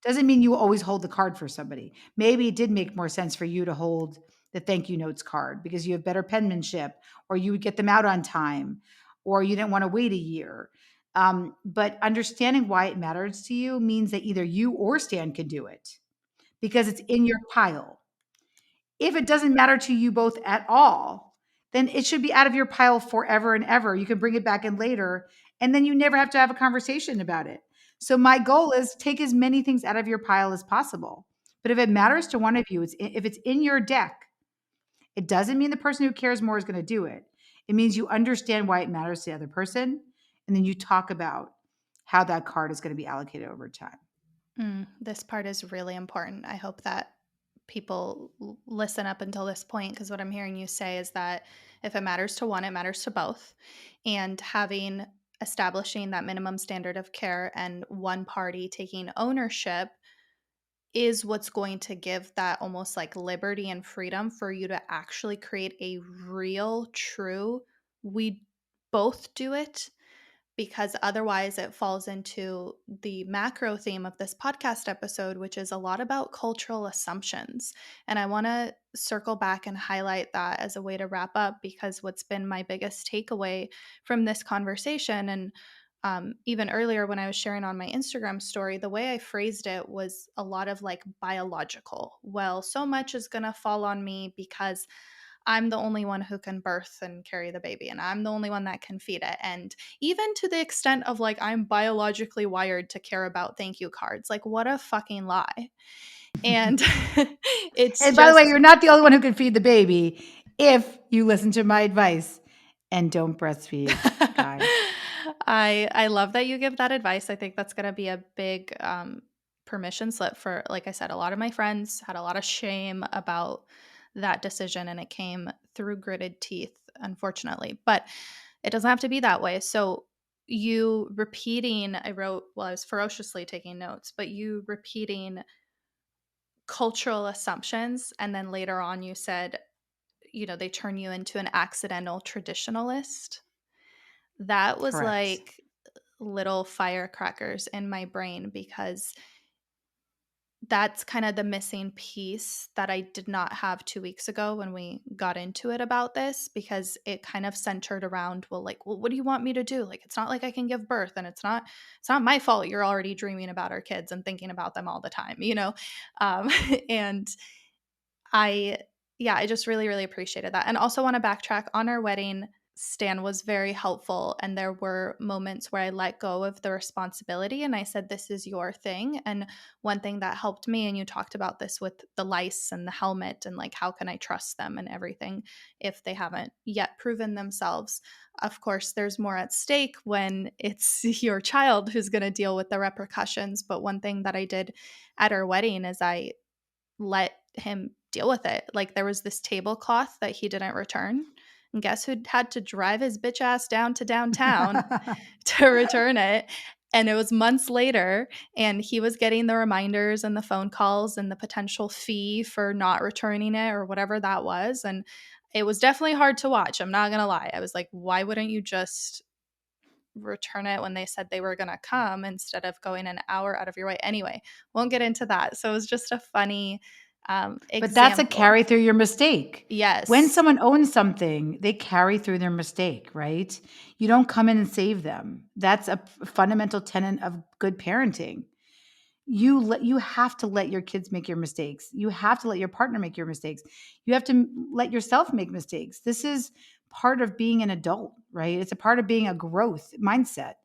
Doesn't mean you always hold the card for somebody. Maybe it did make more sense for you to hold the thank you notes card because you have better penmanship, or you would get them out on time, or you didn't want to wait a year. But understanding why it matters to you means that either you or Stan can do it because it's in your pile. If it doesn't matter to you both at all, then it should be out of your pile forever and ever. You can bring it back in later, and then you never have to have a conversation about it. So my goal is take as many things out of your pile as possible. But if it matters to one of you, if it's in your deck, it doesn't mean the person who cares more is going to do it. It means you understand why it matters to the other person, and then you talk about how that card is going to be allocated over time. This part is really important. I hope that people listen up until this point, because what I'm hearing you say is that if it matters to one, it matters to both. And establishing that minimum standard of care and one party taking ownership is what's going to give that almost like liberty and freedom for you to actually create a real, true, we both do it, because otherwise it falls into the macro theme of this podcast episode, which is a lot about cultural assumptions. And I want to circle back and highlight that as a way to wrap up, because what's been my biggest takeaway from this conversation, and even earlier when I was sharing on my Instagram story, the way I phrased it was a lot of like biological. Well, so much is going to fall on me because I'm the only one who can birth and carry the baby, and I'm the only one that can feed it. And even to the extent of like, I'm biologically wired to care about thank you cards. Like, what a fucking lie. And it's And by the way, just, you're not the only one who can feed the baby if you listen to my advice and don't breastfeed, guys. I love that you give that advice. I think that's going to be a big permission slip for, like I said, a lot of my friends had a lot of shame about that decision, and it came through gritted teeth, unfortunately. But it doesn't have to be that way. So you repeating, I wrote, well, I was ferociously taking notes, but you repeating cultural assumptions, and then later on you said, they turn you into an accidental traditionalist. That was Correct. like little firecrackers in my brain, because that's kind of the missing piece that I did not have 2 weeks ago when we got into it about this, because it kind of centered around, well, like, well, what do you want me to do? Like, it's not like I can give birth, and it's not my fault you're already dreaming about our kids and thinking about them all the time. Um, and I yeah, I just really, really appreciated that. And also want to backtrack on our wedding. Stan was very helpful, and there were moments where I let go of the responsibility and I said, this is your thing. And one thing that helped me, and you talked about this with the lice and the helmet, and like, how can I trust them and everything if they haven't yet proven themselves? Of course, there's more at stake when it's your child who's going to deal with the repercussions. But one thing that I did at our wedding is I let him deal with it. Like, there was this tablecloth that he didn't return. And guess who had to drive his bitch ass down to downtown to return it? And it was months later, and he was getting the reminders and the phone calls and the potential fee for not returning it or whatever that was. And it was definitely hard to watch. I'm not going to lie. I was like, why wouldn't you just return it when they said they were going to come instead of going an hour out of your way? Anyway, won't get into that. So it was just a funny But that's a example. carry through your mistake. When Yes. someone owns something, they carry through their mistake, right? You don't come in and save them. That's a fundamental tenet of good parenting. You have to let your kids make your mistakes. You have to let your partner make your mistakes. You have to let yourself make mistakes. This is part of being an adult, right? It's a part of being a growth mindset,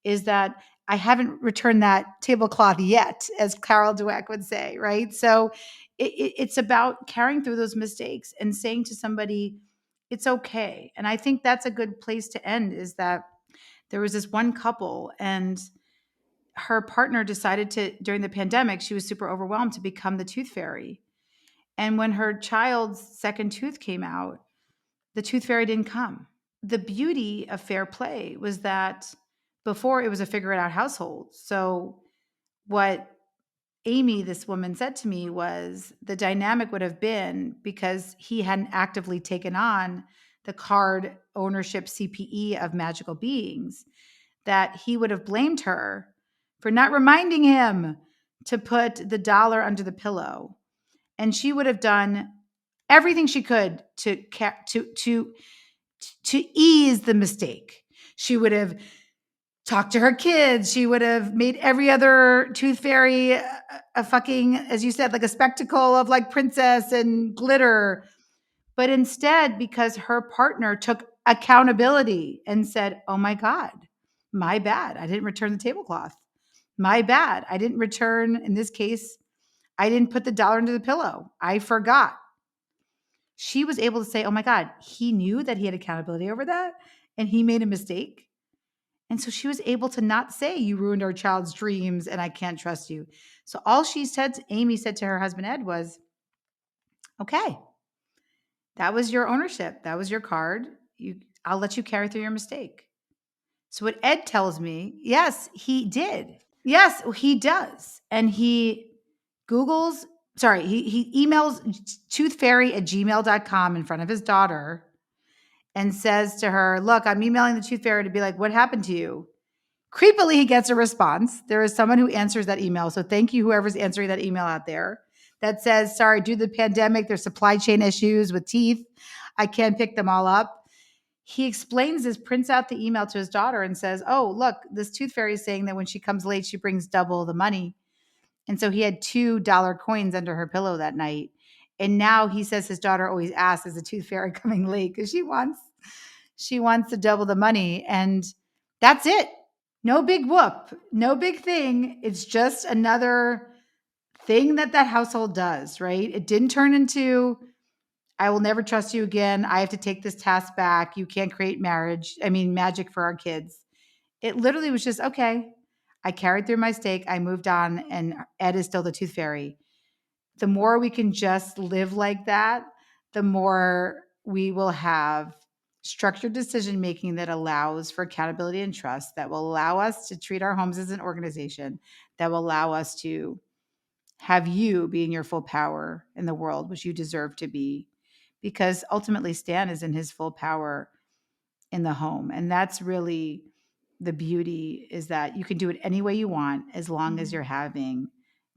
is that I haven't returned that tablecloth yet, as Carol Dweck would say, right? So it's about carrying through those mistakes and saying to somebody, it's okay. And I think that's a good place to end, is that there was this one couple, and her partner decided to, during the pandemic, she was super overwhelmed, to become the tooth fairy. And when her child's second tooth came out, the tooth fairy didn't come. The beauty of fair play was that before, it was a figure it out household. So what Amy, this woman, said to me was, the dynamic would have been, because he hadn't actively taken on the card ownership CPE of magical beings, that he would have blamed her for not reminding him to put the dollar under the pillow. And she would have done everything she could to ease the mistake. She would have talked to her kids. She would have made every other tooth fairy a fucking, as you said, like a spectacle of like princess and glitter. But instead, because her partner took accountability and said, oh my God, my bad. I didn't return the tablecloth. My bad. I didn't return, in this case, I didn't put the dollar into the pillow. I forgot. She was able to say, oh my God, he knew that he had accountability over that and he made a mistake. And so she was able to not say, you ruined our child's dreams and I can't trust you. So all she said, Amy said to her husband, Ed, was, okay, that was your ownership. That was your card. I'll let you carry through your mistake. So what Ed tells me, yes, he did. Yes, he does. And he emails toothfairy@gmail.com in front of his daughter and says to her, look, I'm emailing the tooth fairy to be like, what happened to you? Creepily, he gets a response. There is someone who answers that email. So thank you, whoever's answering that email out there that says, sorry, due to the pandemic, there's supply chain issues with teeth. I can't pick them all up. He explains this, prints out the email to his daughter and says, oh, look, this tooth fairy is saying that when she comes late, she brings double the money. And so he had $2 coins under her pillow that night. And now he says his daughter always asks, is the tooth fairy coming late? Because she wants to double the money. And that's it. No big whoop, no big thing. It's just another thing that household does, right? It didn't turn into, I will never trust you again. I have to take this task back. You can't create magic for our kids. It literally was just, okay, I carried through my stake. I moved on, and Ed is still the tooth fairy. The more we can just live like that, the more we will have structured decision making that allows for accountability and trust, that will allow us to treat our homes as an organization, that will allow us to have you be in your full power in the world, which you deserve to be. Because ultimately, Stan is in his full power in the home. And that's really the beauty, is that you can do it any way you want as long as Mhm. you're having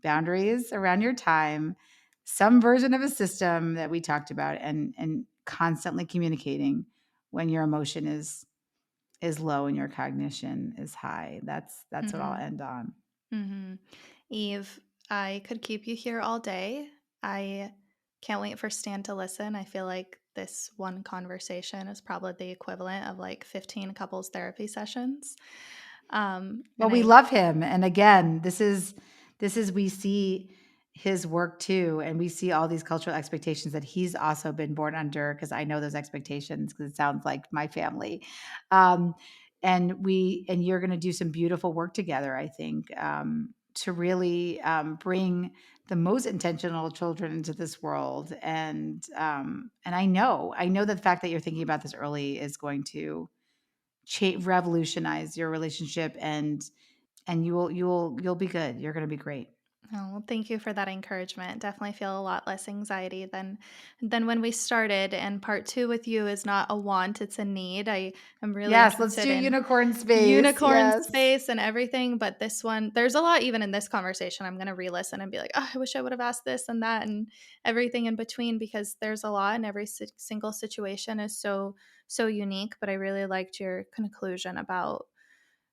boundaries around your time, some version of a system that we talked about, and constantly communicating when your emotion is low and your cognition is high. That's what I'll Mhm. end on. Mhm. Eve, I could keep you here all day. I can't wait for Stan to listen. I feel like this one conversation is probably the equivalent of like 15 couples therapy sessions. Well, And we I love him. And again, this is we see his work too, and we see all these cultural expectations that he's also been born under, because I know those expectations because it sounds like my family. Um, and you're going to do some beautiful work together, I think, to really bring the most intentional children into this world. And I know that the fact that you're thinking about this early is going to revolutionize your relationship, and you'll be good. You're going to be great. Oh, well, thank you for that encouragement. Definitely feel a lot less anxiety than when we started. And part two with you is not a want, it's a need. I am really Yes, let's do interested in unicorn space. unicorn Yes. space and everything, but this one, there's a lot even in this conversation. I'm gonna re-listen and be like, oh, I wish I would have asked this and that and everything in between, because there's a lot and every single situation is so unique. But I really liked your conclusion about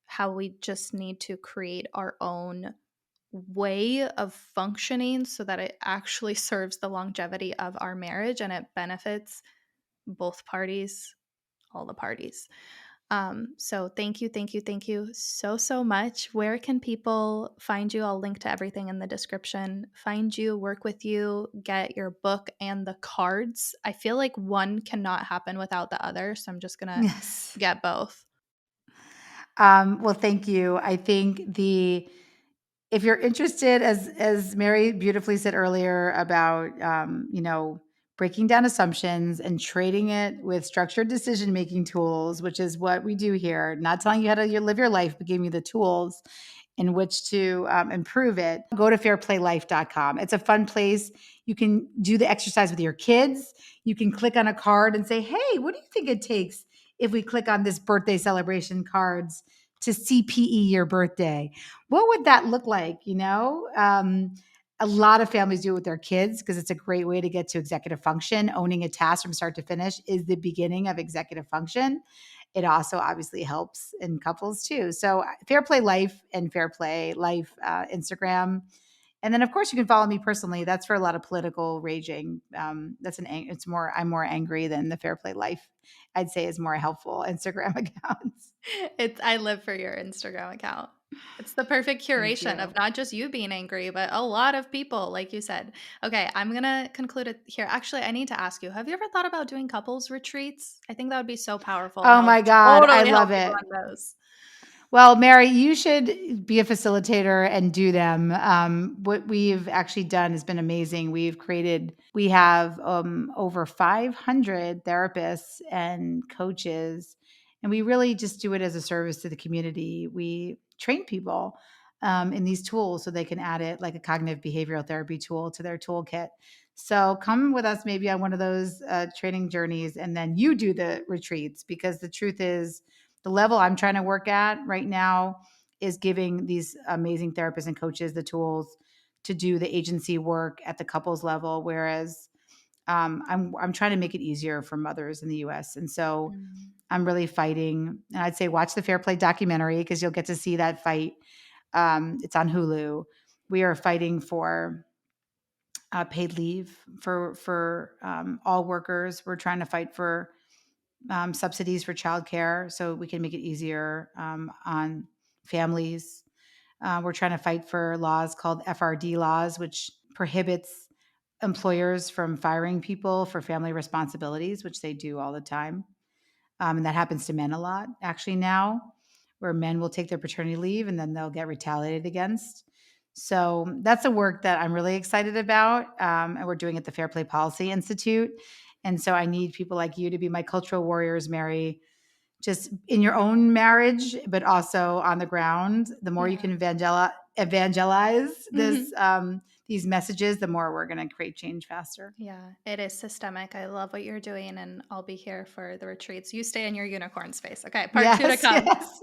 how we just need to create our own way of functioning so that it actually serves the longevity of our marriage and it benefits both parties, all the parties. So thank you so much. Where can people find you? I'll link to everything in the description. Find you, work with you, get your book and the cards. I feel like one cannot happen without the other, so I'm just gonna Yes. get both. Well, thank you. I think if you're interested, as Mary beautifully said earlier about breaking down assumptions and trading it with structured decision making tools, which is what we do here. Not telling you how to live your life, but giving you the tools in which to improve it. Go to fairplaylife.com. It's a fun place. You can do the exercise with your kids. You can click on a card and say, hey, what do you think it takes if we click on this birthday celebration cards to CPE your birthday? What would that look like? A lot of families do it with their kids because it's a great way to get to executive function. Owning a task from start to finish is the beginning of executive function. It also obviously helps in couples too. So Fair Play Life and Fair Play Life Instagram. And then of course you can follow me personally. That's for a lot of political raging. I'm more angry than the Fair Play Life. I'd say is more helpful Instagram accounts. I live for your Instagram account. It's the perfect Thank curation of you. not just you being angry, but a lot of people, like you said. Okay, I'm gonna conclude it here. Actually, I need to ask you, have you ever thought about doing couples retreats? I think that would be so powerful, and Oh I'll my God, I totally help love you it. on those. Well, Mary, you should be a facilitator and do them. What we've actually done has been amazing. We have over 500 therapists and coaches, and we really just do it as a service to the community. We train people in these tools so they can add it like a cognitive behavioral therapy tool to their toolkit. So come with us maybe on one of those training journeys, and then you do the retreats because the truth is, the level I'm trying to work at right now is giving these amazing therapists and coaches the tools to do the agency work at the couples level. Whereas I'm trying to make it easier for mothers in the U.S. And so Mm. I'm really fighting. And I'd say watch the Fair Play documentary because you'll get to see that fight. It's on Hulu. We are fighting for paid leave for all workers. We're trying to fight for subsidies for childcare so we can make it easier on families. We're trying to fight for laws called FRD laws, which prohibits employers from firing people for family responsibilities, which they do all the time. And that happens to men a lot actually now, where men will take their paternity leave and then they'll get retaliated against. So that's a work that I'm really excited about. And we're doing at the Fair Play Policy Institute. And so I need people like you to be my cultural warriors, Mary, just in your own marriage, but also on the ground. The more you Yeah. can evangelize Mhm. these messages, the more we're going to create change faster. Yeah, it is systemic. I love what you're doing, and I'll be here for the retreats. You stay in your unicorn space. Okay, part two to Yes, come. yes, yes.